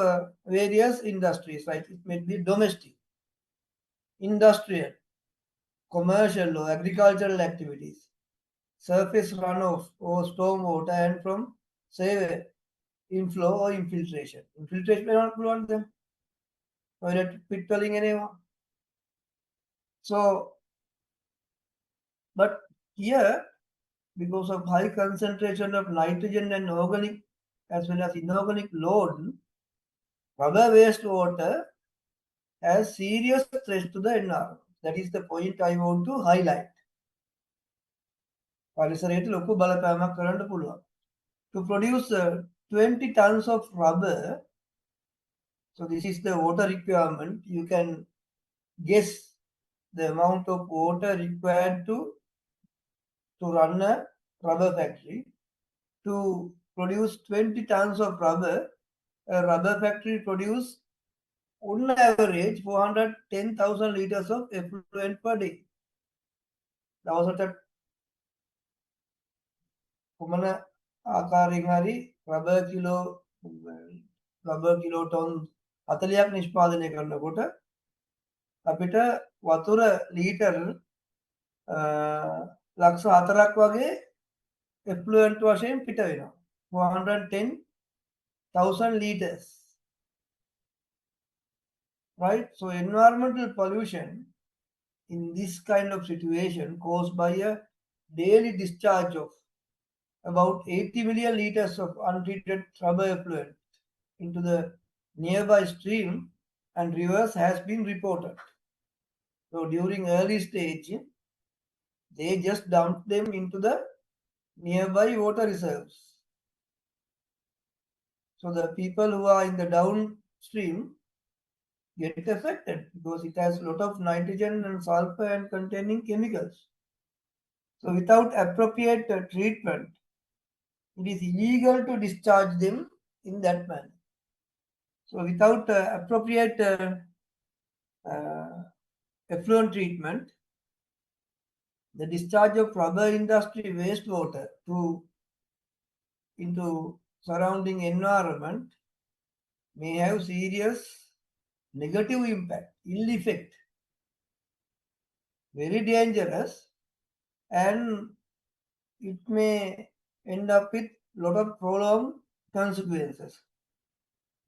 various industries, right? It may be domestic, industrial, commercial or agricultural activities, surface runoff or storm water, and from say inflow or infiltration. Infiltration may not belong to them. Toilet pit filling anyone. So, but here, because of high concentration of nitrogen and organic as well as inorganic load, rubber wastewater has serious threats to the environment. That is the point I want to highlight. පරිසරයට ලොකු බලපෑමක් කරන්න පුළුවන්. To produce 20 tons of rubber, so this is the water requirement. You can guess the amount of water required to run a rubber factory. To produce 20 tons of rubber, a rubber factory produce on average 410,000 liters of effluent per day. දවසට කොමන ආකාරයෙන් හරි rubber kilo ton 40ක් නිෂ්පාදනය කරනකොට අපිට වතුර litre ලක්ෂ 4ක් වගේ effluent වශයෙන් පිට වෙනවා. 410,000 liters. Right? So environmental pollution in this kind of situation caused by a daily discharge of about 80 million liters of untreated rubber effluent into the nearby stream and rivers has been reported. So during early stage, they just dumped them into the nearby water reserves. So the people who are in the downstream get affected because it has a lot of nitrogen and sulfur and containing chemicals. So without appropriate treatment, it is illegal to discharge them in that manner. So without appropriate effluent treatment, the discharge of rubber industry wastewater to into surrounding environment may have serious negative impact, ill effect, very dangerous, and it may end up with lot of prolonged consequences.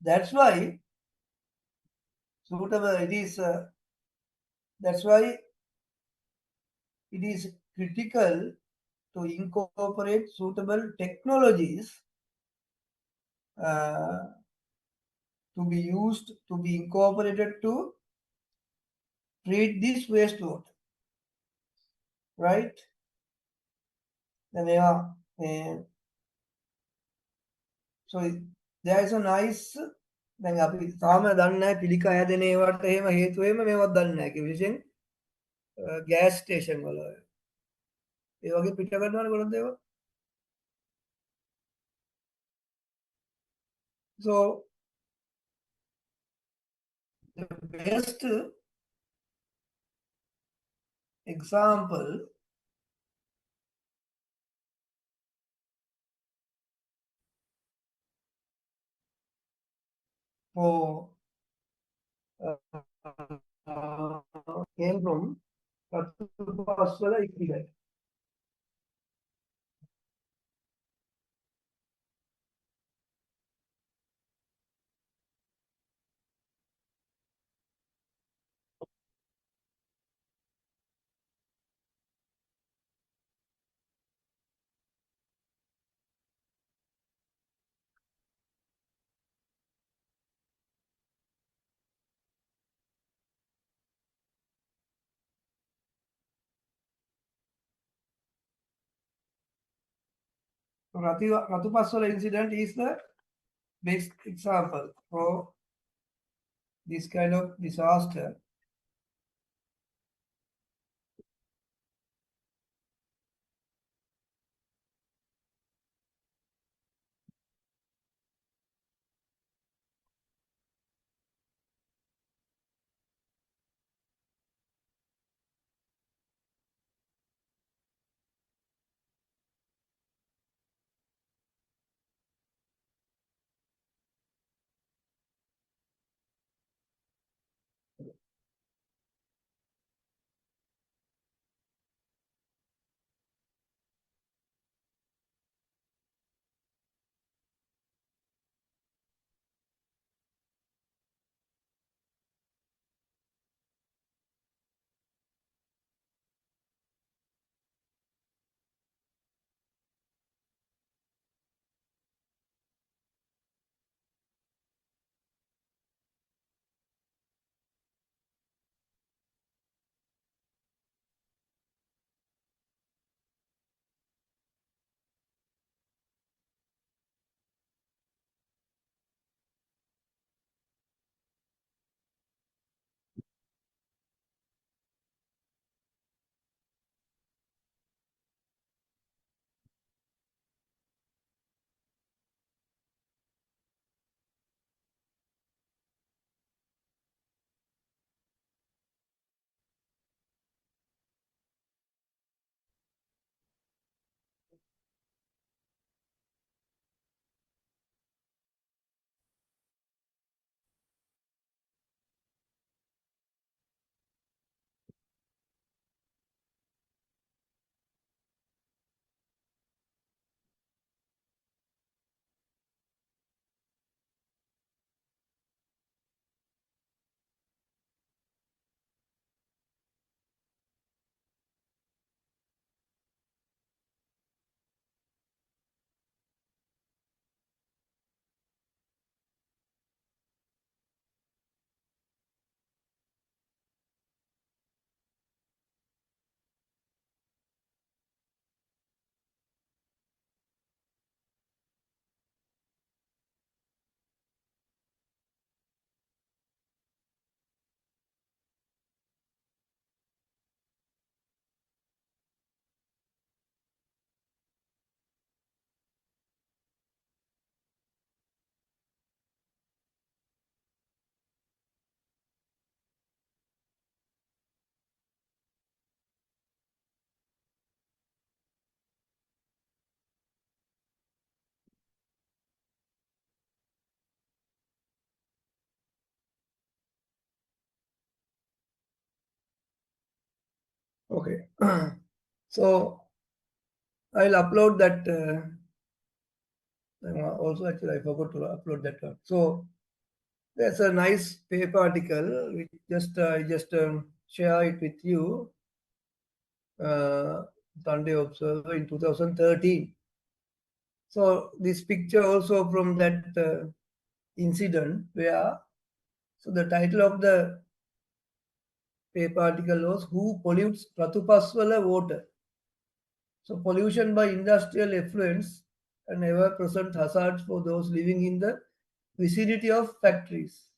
That's why suitable it is. That's why it is critical to incorporate suitable technologies to be used, to be incorporated to treat this wastewater. Right? Then they are, so there is a nice දැන් අපි තාම දන්නේ නැහැ පිළිකා හැදෙන ඒවට එහෙම හේතු එහෙම මේවත් දන්නේ නැහැ. විශේෂයෙන් ගෑස් ස්ටේෂන් වල ඒ වගේ පිට කරනවනේ ගොඩක් දේවල්. So the best example for came from Katupaswala Ikkigai. Ratupaswala incident is the best example for this kind of disaster. Okay. So I'll upload that. Also, actually, I forgot to upload that one. So that's a nice paper article. Which I just share it with you. Sunday Observer in 2013. So this picture also from that incident where. So the title of the paper article was "Who Pollutes Ratupaswala Water?" So pollution by industrial effluents an ever-present hazard for those living in the vicinity of factories.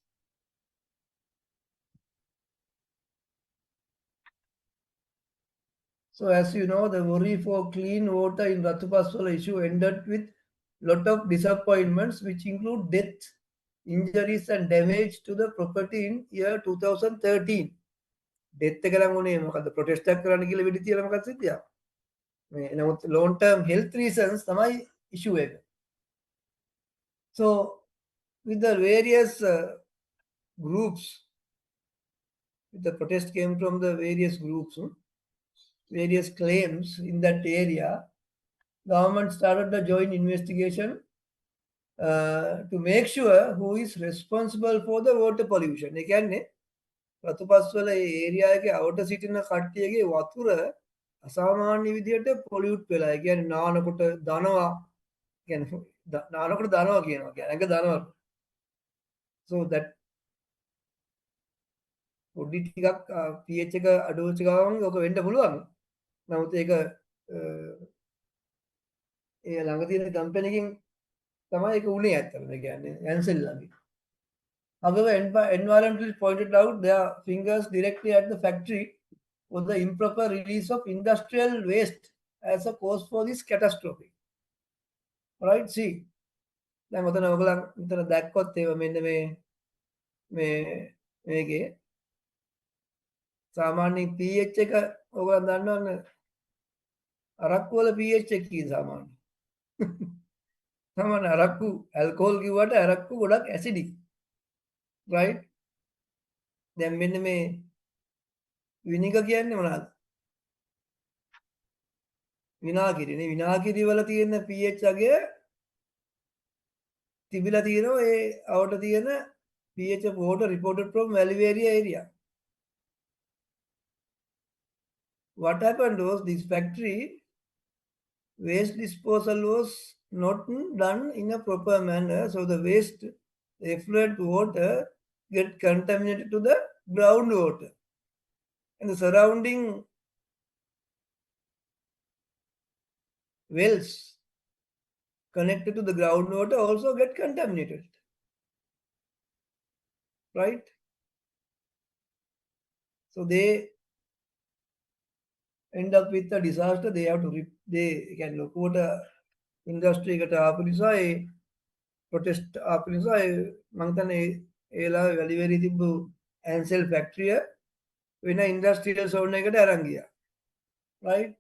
So as you know, the worry for clean water in Ratupaswala issue ended with lot of disappointments, which include death, injuries and damage to the property in year 2013. Death එක නම් උනේ මොකද්ද protest එකක් කරන්න කියලා වෙඩි තියලා මොකක්ද සිද්ධියක්. මේ නමුත් long term health reasons තමයි issue එක. So with the various groups, the protest came from the various groups, various claims in that area. Government started the joint investigation to make sure who is responsible for the water pollution. ඒ කියන්නේ රතුපස්වල area එකේ outer සිටින කට්ටියගේ වතුර අසාමාන්‍ය විදිහට පොලියුට් වෙලා. ඒ කියන්නේ නානකොට දනවා. කියන්නේ නානකොට දනවා කියනවා. කියන්නේ දනවා. So that පොඩි ටිකක් pH එක අඩු වෙච්ච ගමන් ඔක වෙන්න පුළුවන්. නමුත් ඒක ඒ ළඟ තියෙන කම්පැනි එකකින් තමයි ඒක උනේ ඇත්තටම. ඒ කියන්නේ ඇන්සෙල් ළඟ. However, environmentalists pointed out their fingers directly at the factory was the improper release of industrial waste as a cause for this catastrophe. Right? See, දැන් ඔතන ඔයගොල්ලන් මෙතන දැක්කොත් ඒව මෙන්න මේකේ සාමාන්‍ය pH එක ඔයගොල්ලන් දන්නවනේ අරක්කු වල pH එක කී සාමාන්‍ය. සාමාන්‍ය අරක්කු ඇල්කොහොල් කිව්වට අරක්කු ගොඩක් ඇසිඩික්. Right? දැන් මෙන්න මේ විනිගර් කියන්නේ මොනවද? විනාගිරිනේ. විනාගිරි වල තියෙන pH අගය තිබිලා තියෙනවා ඒ අවට තියෙන pH of water reported from Valley area. What happened was this factory waste disposal was not done in a proper manner, so the waste effluent water get contaminated to the groundwater, and the surrounding wells connected to the groundwater also get contaminated. Right? So they end up with a disaster. They have to they can look what industry කට ආපු නිසා ඒ protest ආපු නිසා මම හිතන්නේ ඒලා වැලිවේරි තිබ්බු ඇන්සෙල් ෆැක්ටරිය වෙන industrial zone එකට අරන් ගියා. Right?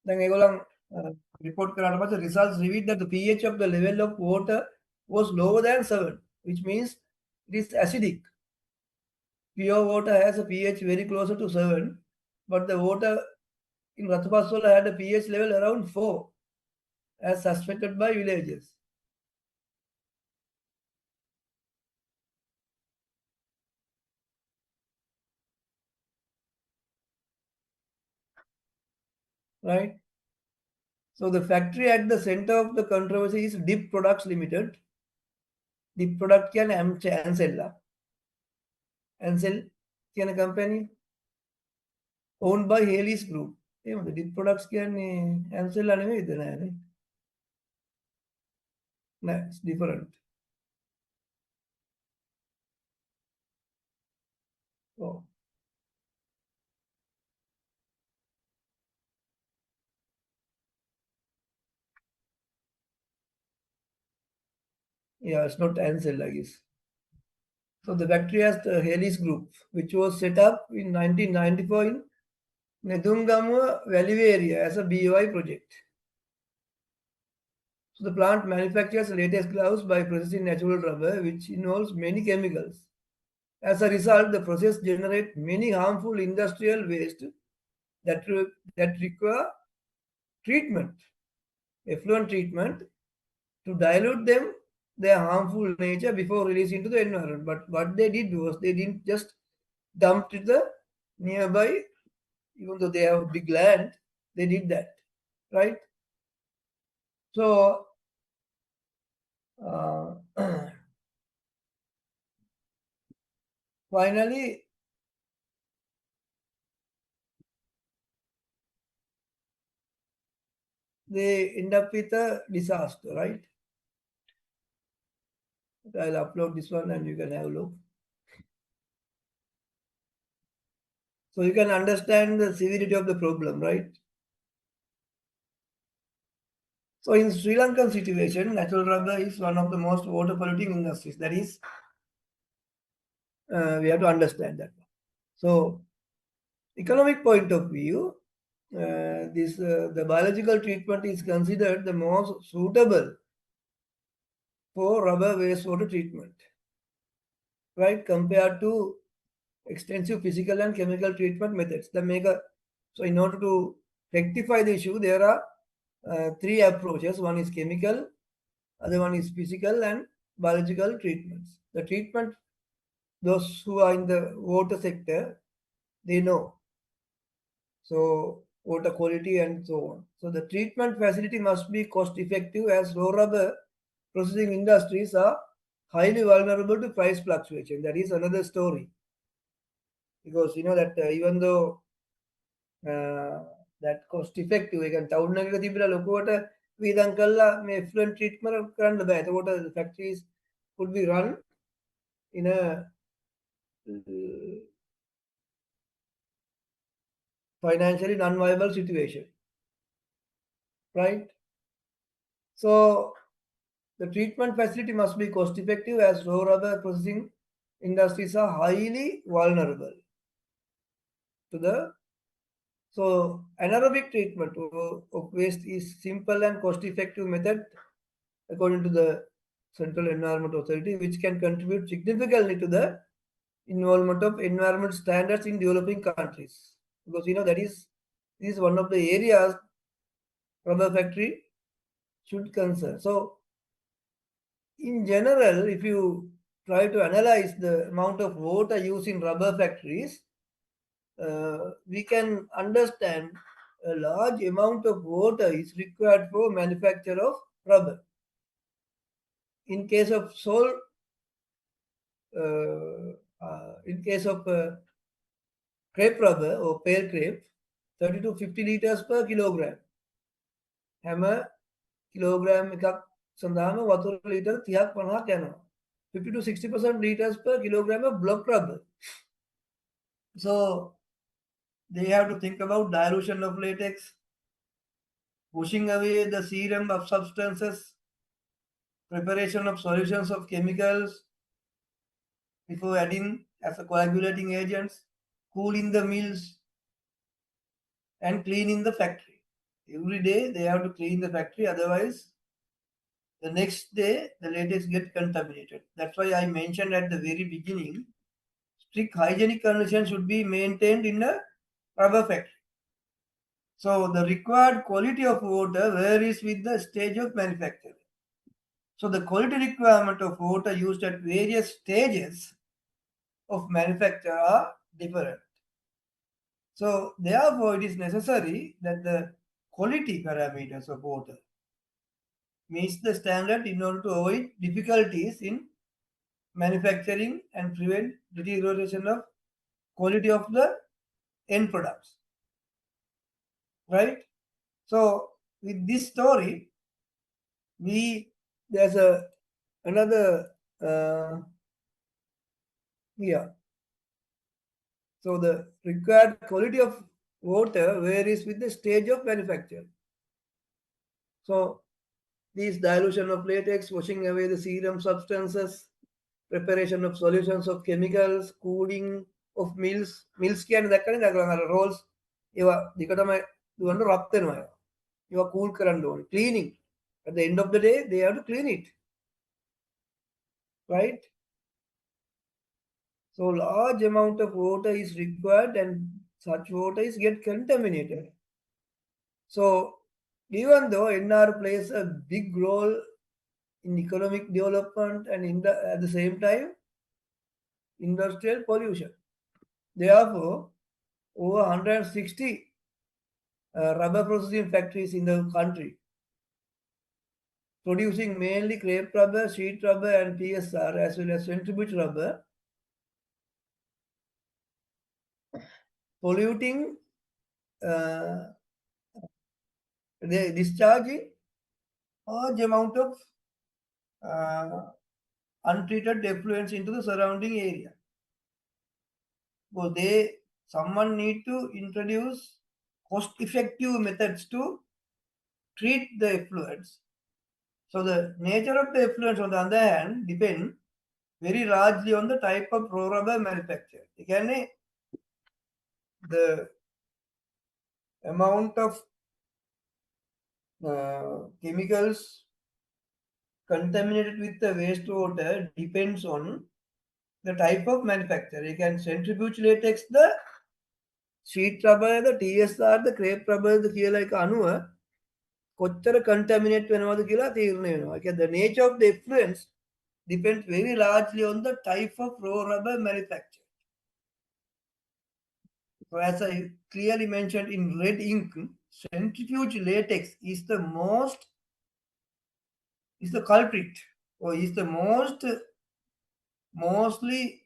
Then ඒගොල්ලන් report කරාට පස්සේ results revealed that the pH of the level of water was lower than 7, which means it is acidic. Pure water has a pH very closer to 7, but the water in Ratupaswala had a pH level around 4, as suspected by villagers. Right? So the factory at the center of the controversy is Dip Products Limited. Dip Product කියන්නේ Ansell. Ansell කියන company owned by Haley's Group. එහෙමද? Dip Products කියන්නේ Ansell නෙවෙයිද නෑනේ? No, it's different. Oh. Yeah, it's not Ansell, I guess. So the factory has the Haley's Group, which was set up in 1994 in Nedungamu Valley area as a BOI project. So the plant manufactures latex gloves by processing natural rubber, which involves many chemicals. As a result, the process generates many harmful industrial waste that require treatment, effluent treatment, to dilute them their harmful nature before releasing to the environment. But what they did was they didn't just dump to the nearby, even though they have big land, they did that, right? So finally, they end up with a disaster, right? I'll upload this one and you can have a look. So you can understand the severity of the problem, right? So in Sri Lankan situation, natural rubber is one of the most water polluting industries. That is, we have to understand that. So, economic point of view, the biological treatment is considered the most suitable for rubber wastewater treatment, right? Compared to extensive physical and chemical treatment methods. So in order to rectify the issue, there are three approaches. One is chemical, other one is physical and biological treatments. The treatment, those who are in the water sector, they know. So water quality and so on. So the treatment facility must be cost effective, as raw rubber processing industries are highly vulnerable to price fluctuation. That is another story. Because you know that even though that cost effective, එකන් town එකක තිබිලා ලොකුවට වීදම් කළා මේ effluent treatment කරන්න බෑ. එතකොට the factories could be run in a financially non-viable situation, right? So the treatment facility must be cost effective, as raw rubber processing industries are highly vulnerable to the. So anaerobic treatment of waste is simple and cost effective method according to the Central Environment Authority, which can contribute significantly to the involvement of environment standards in developing countries. Because you know this is one of the areas rubber factory should concern. So in general, if you try to analyze the amount of water used in rubber factories, we can understand a large amount of water is required for manufacture of rubber. In case of crepe rubber or pale crepe, 30 to 50 liters per kilogram. Hammer kilogram එකක් සඳහාම වතුර litre 30ක් 50ක් යනවා. 50 to 60% liters per kilogram of block rubber. So they have to think about dilution of latex, pushing away the serum of substances, preparation of solutions of chemicals before adding as a coagulating agents, cooling the mills, and cleaning the factory. Every day they have to clean the factory, otherwise the next day the latex get contaminated. That's why I mentioned at the very beginning, strict hygienic conditions should be maintained in a rubber factory. So the required quality of water varies with the stage of manufacture. So the quality requirement of water used at various stages of manufacture are different. So therefore it is necessary that the quality parameters of water meets the standard in order to avoid difficulties in manufacturing and prevent deterioration of quality of the end products. Right? So with this story, there's another So the required quality of water varies with the stage of manufacture. So these dilution of latex, washing away the serum substances, preparation of solutions of chemicals, cooling of mills can that kind of rolls ඒවා දිගටම දුවන්න රත් වෙනවා ඒවා. ඒවා cool කරන්න ඕනේ. Cleaning. At the end of the day, they have to clean it. Right? So large amount of water is required and such water is get contaminated. So even though NR plays a big role in economic development and at the same time industrial pollution. Therefore, over 160 rubber processing factories in the country, producing mainly crepe rubber, sheet rubber, and PSR, as well as centrifuge rubber, polluting, they discharging large amount of untreated effluents into the surrounding area. So someone need to introduce cost-effective methods to treat the effluents. So the nature of the effluents, on the other hand, depend very largely on the type of raw rubber manufactured. Again, the amount of chemicals contaminated with the wastewater depends on the type of manufacture. You can centrifuge latex the sheet rubber, the TSR, the crepe rubber, the කියලා එක අනුව කොච්චර contaminate වෙනවද කියලා තීරණය වෙනවා. Okay, the nature of the effluents depends very largely on the type of raw rubber manufactured. So as I clearly mentioned in red ink, centrifuge latex is the culprit, or is the mostly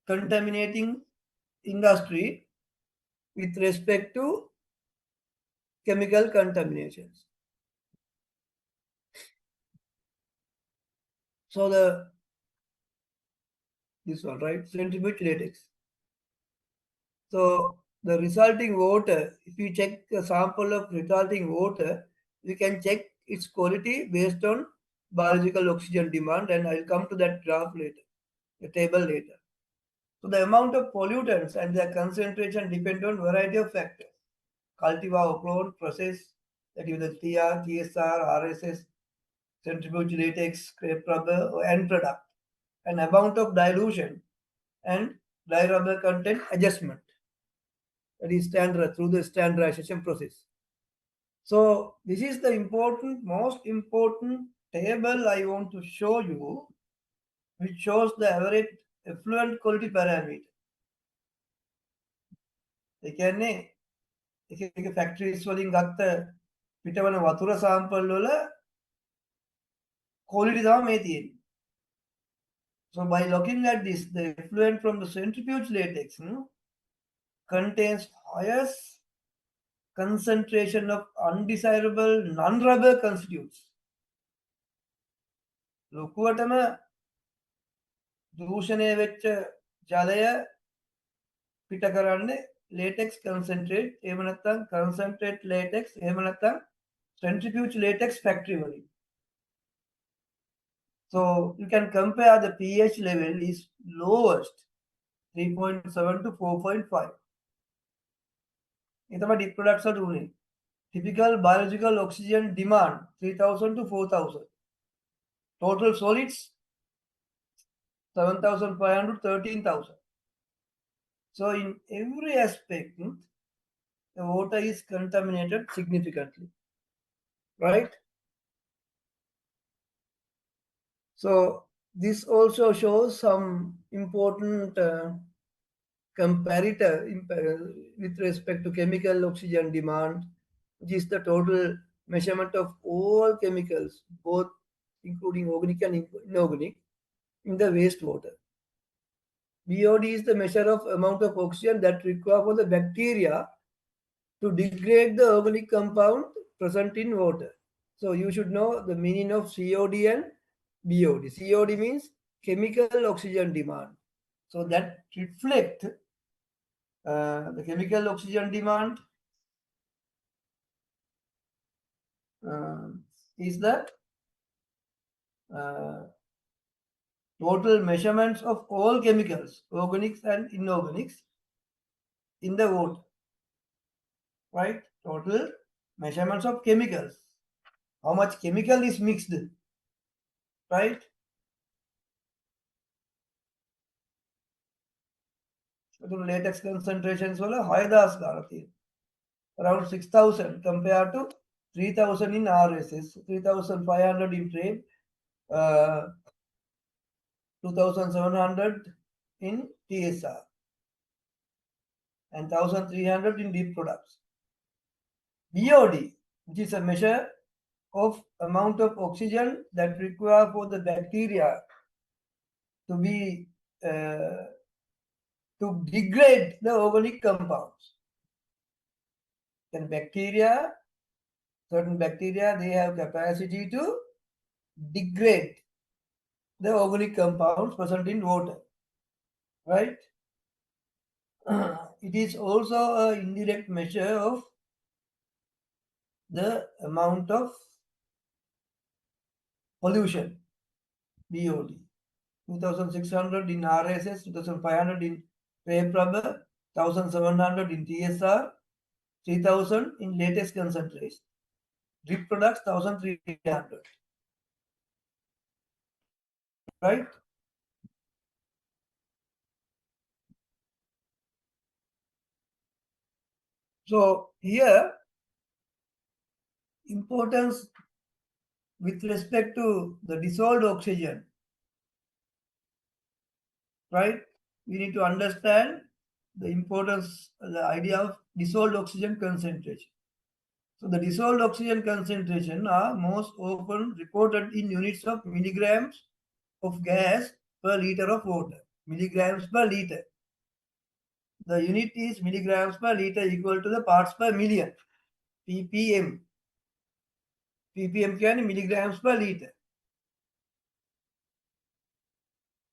contaminating industry with respect to chemical contaminations. So this one, right? Centrifuge latex. So the resulting water, if you check a sample of resulting water, we can check its quality based on biological oxygen demand, and I'll come to that graph later, the table later. So the amount of pollutants and their concentration depend on variety of factors. Cultivar or clone, process, that is the TR, TSR, RSS, centrifuge latex, crepe rubber, or end product, and amount of dilution and dry rubber content adjustment. That is standard through the standardization process. So this is the most important table I want to show you, which shows the average effluent quality parameter. ඒ කියන්නේ එක factories වලින් ගත්ත පිටවන වතුර sample වල quality තමයි මේ තියෙන්නේ. So by looking at this, the effluent from the centrifuge latex contains highest concentration of undesirable non-rubber constituents. ලොකුවටම දූෂණය වෙච්ච ජලය පිට කරන්නේ latex concentrate, එහෙම නැත්නම් concentrate latex, එහෙම නැත්නම් centrifuge latex factory වලින්. So you can compare the pH level is lowest 3.7 to 4.5. ये තමයි deep products වලට උනේ. Typical biological oxygen demand 3000 to 4000. Total solids 7500 to 13000. So in every aspect, the water is contaminated significantly, right? So this also shows some important comparator with respect to chemical oxygen demand, which is the total measurement of all chemicals, both including organic and inorganic, in the wastewater. BOD is the measure of amount of oxygen that required for the bacteria to degrade the organic compound present in water. So you should know the meaning of COD and BOD. COD means chemical oxygen demand. So that reflects the chemical oxygen demand is the total measurements of all chemicals, organics and inorganics, in the water, right? Total measurements of chemicals. How much chemical is mixed, right? So latex concentrations wala high-das garati. Around 6,000 compared to 3,000 in RSS, 3,500 in trade, 2,700 in TSR, and 1,300 in deep products. BOD, which is a measure of amount of oxygen that require for the bacteria to be to degrade the organic compounds. And bacteria, certain bacteria, they have capacity to degrade the organic compounds present in water, right? It is also an indirect measure of the amount of pollution, BOD. 2,600 in RSS, 2,500 in tape rubber, 1,700 in TSR, 3,000 in latex concentration. Drip products, 1,300. Right? So here, importance with respect to the dissolved oxygen, right? We need to understand the importance, the idea of dissolved oxygen concentration. So the dissolved oxygen concentration are most often reported in units of milligrams of gas per liter of water. Milligrams per liter. The unit is milligrams per liter equal to the parts per million. ppm. ppm can milligrams per liter.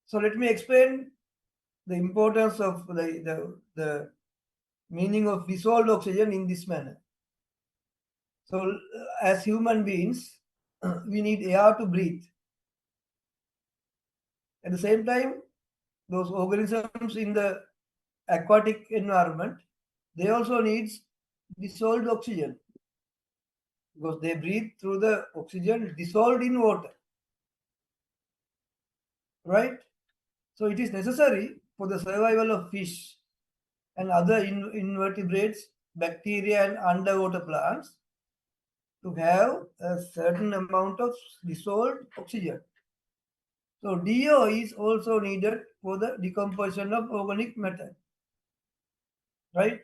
So let me explain the importance of the meaning of dissolved oxygen in this manner. So as human beings, we need air to breathe. At the same time, those organisms in the aquatic environment, they also need dissolved oxygen because they breathe through the oxygen dissolved in water, right? So it is necessary for the survival of fish and other invertebrates, bacteria and underwater plants to have a certain amount of dissolved oxygen. So DO is also needed for the decomposition of organic matter, right?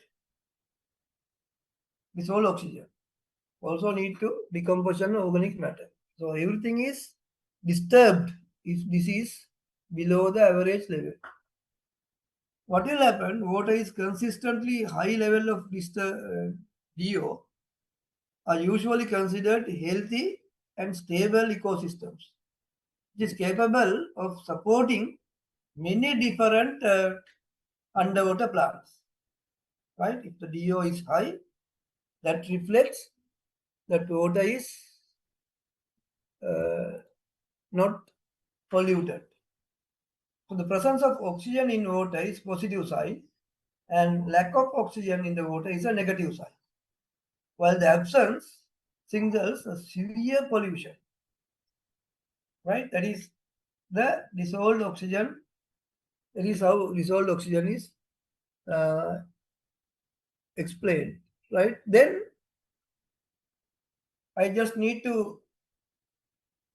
Dissolved oxygen also need to decomposition of organic matter. So everything is disturbed if this is below the average level. What will happen? Water is consistently high level of DO are usually considered healthy and stable ecosystems. It is capable of supporting many different underwater plants. Right? If the DO is high, that reflects that water is not polluted. So the presence of oxygen in water is positive sign, and lack of oxygen in the water is a negative sign. While the absence signals a severe pollution. Right? That is the dissolved oxygen. That is how dissolved oxygen is explained. Right? Then I just need to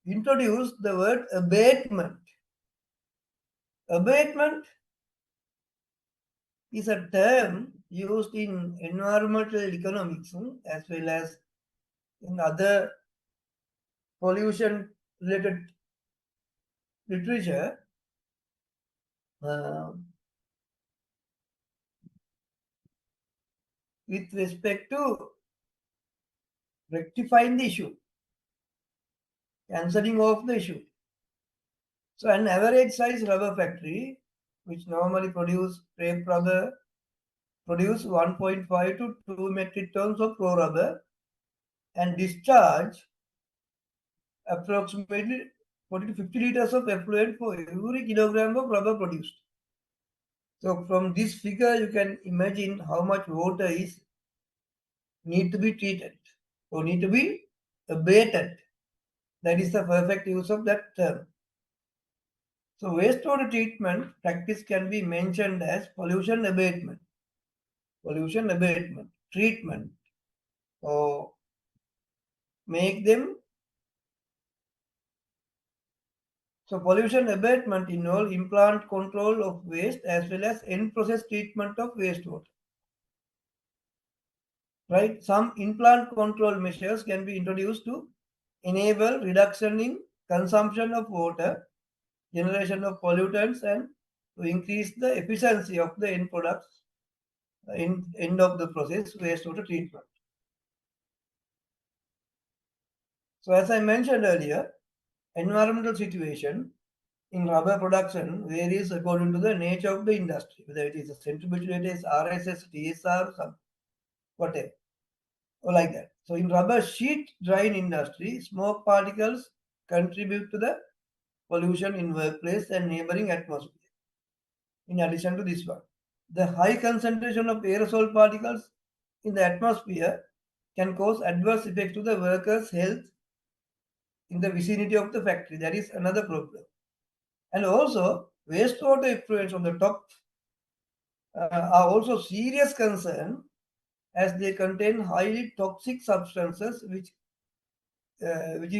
introduce the word abatement. Abatement is a term used in environmental economics as well as in other pollution related literature. With respect to rectifying the issue, cancelling off the issue. So an average size rubber factory, which normally produce crepe rubber, produce 1.5 to 2 metric tons of raw rubber and discharge approximately 40 to 50 liters of effluent for every kilogram of rubber produced. So from this figure, you can imagine how much water is need to be treated or need to be abated. That is the perfect use of that term. So wastewater treatment practice can be mentioned as pollution abatement, treatment, or make them. So pollution abatement involves implant control of waste as well as end process treatment of wastewater. Right? Some implant control measures can be introduced to enable reduction in consumption of water, generation of pollutants, and to increase the efficiency of the end products, end of the process, wastewater treatment. So as I mentioned earlier, environmental situation in rubber production varies according to the nature of the industry, whether it is a centrifugal lattice, RSS, TSR, some whatever, or like that. So in rubber sheet drying industry, smoke particles contribute to the pollution in workplace and neighboring atmosphere. In addition to this one, the high concentration of aerosol particles in the atmosphere can cause adverse effects to the workers' health in the vicinity of the factory. That is another problem. And also, wastewater effluents on the top are also serious concern as they contain highly toxic substances, which if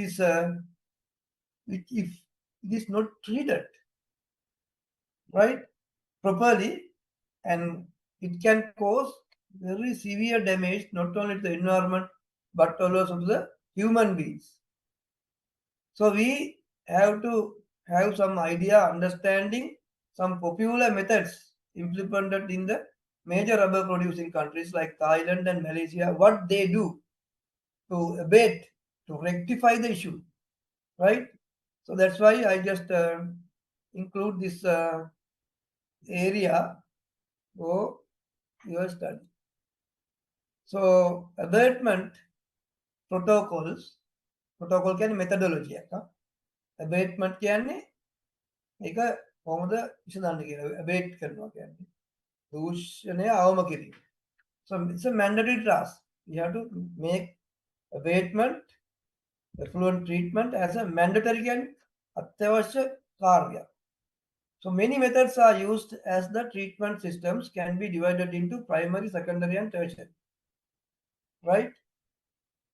it is not treated right properly, and it can cause very severe damage not only to the environment but also to the human beings. So we have to have some idea, understanding some popular methods implemented in the major rubber producing countries like Thailand and Malaysia, what they do to abate, to rectify the issue, right? So that's why I just include this area for your study. So abatement protocol කියන්නේ methodology එකක්. abatement කියන්නේ ඒක කොහොමද විසඳන්න කියලා abate කරනවා කියන්නේ. දූෂණය අවම කිරීම. So it's a mandatory task. You have to make abatement, effluent treatment as a mandatory කියන්නේ අත්‍යවශ්‍ය කාර්යයක්. So many methods are used as the treatment systems can be divided into primary, secondary, and tertiary. Right?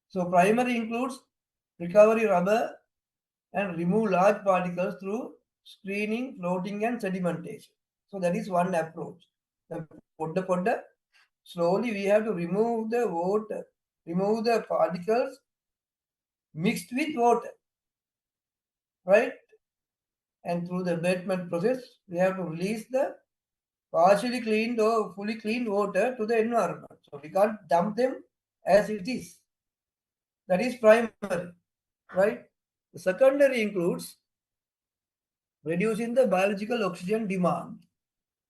So primary includes recovery rubber and remove large particles through screening, floating, and sedimentation. So that is one approach. Slowly we have to remove the water, remove the particles mixed with water. Right? And through the abatement process, we have to release the partially cleaned or fully cleaned water to the environment. So we can't dump them as it is. That is primary, right? The secondary includes reducing the biological oxygen demand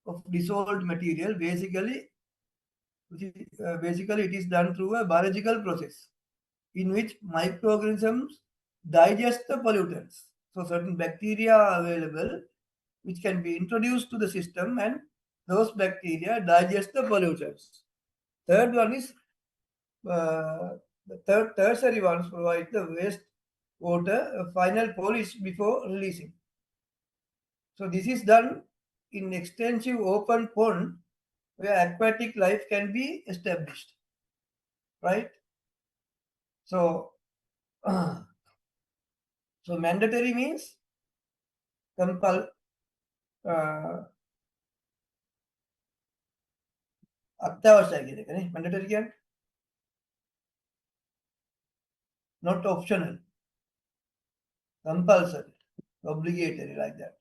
of dissolved material. Basically, it is done through a biological process in which microorganisms digest the pollutants. So certain bacteria are available which can be introduced to the system, and those bacteria digest the pollutants. Third one is the tertiary ones provide the waste water a final polish before releasing. So this is done in extensive open pond where aquatic life can be established, right? So so mandatory means අත්‍යවශ්‍යයි කියන එක නේ mandatory කියන්නේ not optional, compulsory, obligatory, like that.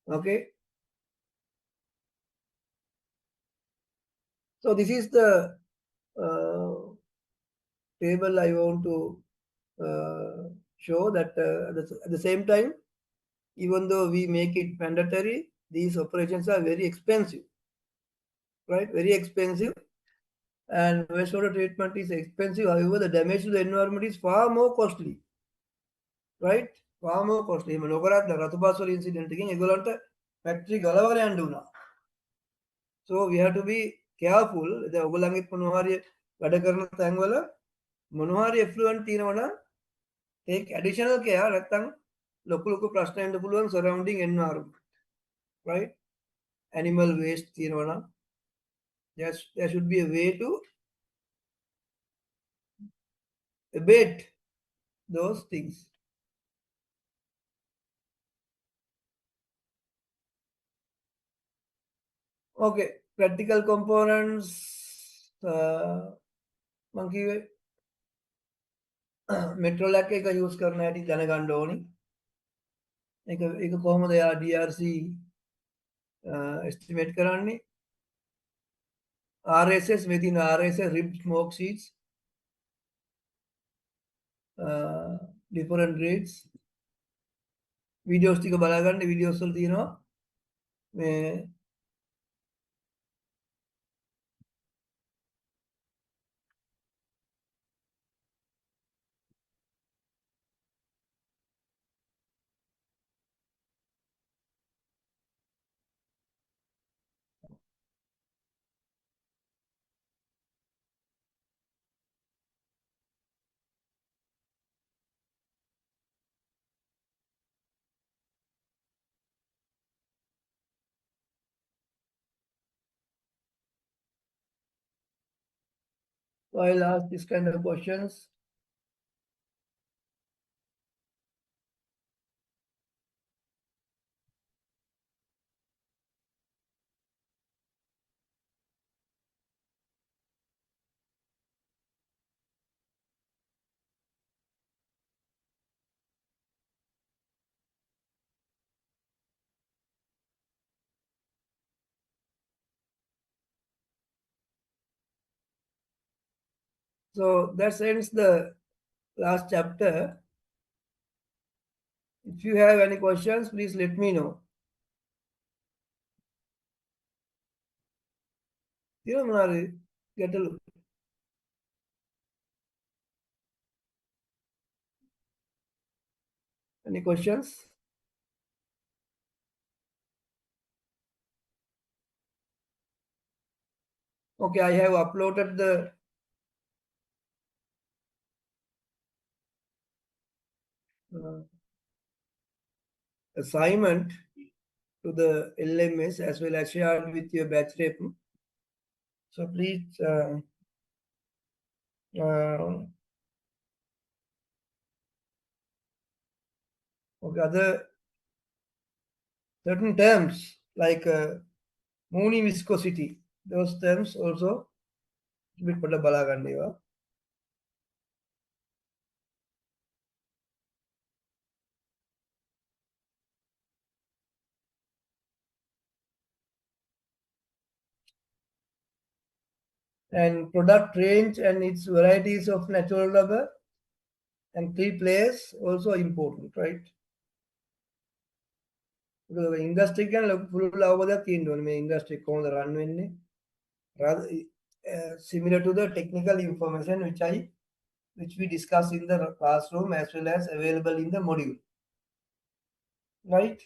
Okay, so this is the table I want to show that at the same time, even though we make it mandatory, these operations are very expensive, right? Very expensive. And wastewater treatment is expensive. However, the damage to the environment is far more costly, right? far more costly. එහෙම නොකරත් රතුපස් වල incident එකෙන් ඒගොල්ලන්ට factory ගලවගෙන යන්න වුණා. So we have to be careful. දැන් ඔයගොල්ලන්ගෙත් මොනවා හරි වැඩ කරන තැන්වල මොනවා හරි effluent තියෙනවා නම් take additional care නැත්නම් ලොකු ප්‍රශ්න එන්න පුළුවන් surrounding environment. Right? Animal waste තියෙනවා නම් there should be a way to abate those things. Okay, practical components. මං කිව්වේ මෙට්‍රෝලැක් එක යූස් කරන හැටි දැනගන්න ඕනි. ඒක කොහොමද යා DRC estimate කරන්නේ? RSS within RSS rib smoke sheets, different grades. videos ටික බලාගන්න videos වල තියෙනවා මේ So I'll ask this kind of questions. So that ends the last chapter. If you have any questions, please let me know. ගැටලු Any questions? Okay, I have uploaded the assignment to the LMS as well as shared with your batch rep. So please okay, other certain terms like Mooney viscosity, those terms also bit pada balaganna ඒවා. And product range and its varieties of natural rubber and key players also important, right? Industry can look full over the industry run rather similar to the technical information which we discussed in the classroom as well as available in the module, right?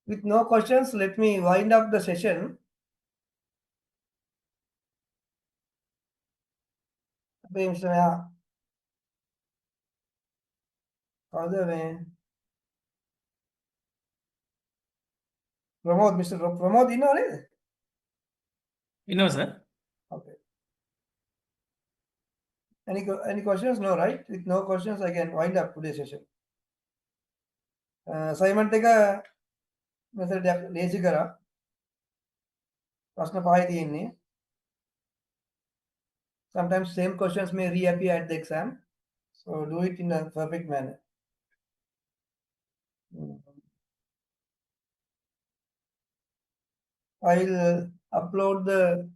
With no questions, let me wind up the session. Pramod, Mr. Pramod, you know, right?
You know, sir.
Okay. Any questions? No, right? With no questions, I can wind up today's session. Assignment එක method lazy කරා. ප්‍රශ්න පහයි තියෙන්නේ. Sometimes same questions may reappear at the exam. So do it in a perfect manner. I'll upload the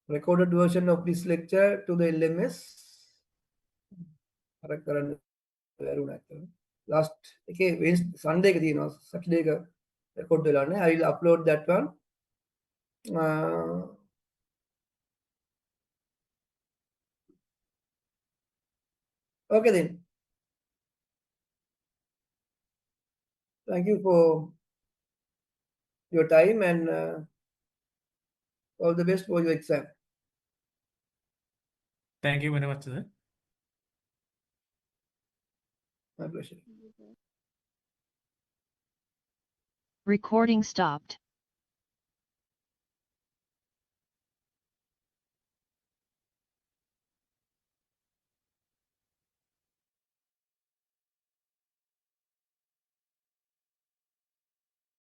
recorded version of this lecture to the LMS. Last Sunday Saturday record I will upload that one. Okay then. Thank you for your time and all the best for your exam.
Thank you very much, sir.
My pleasure.
Recording stopped.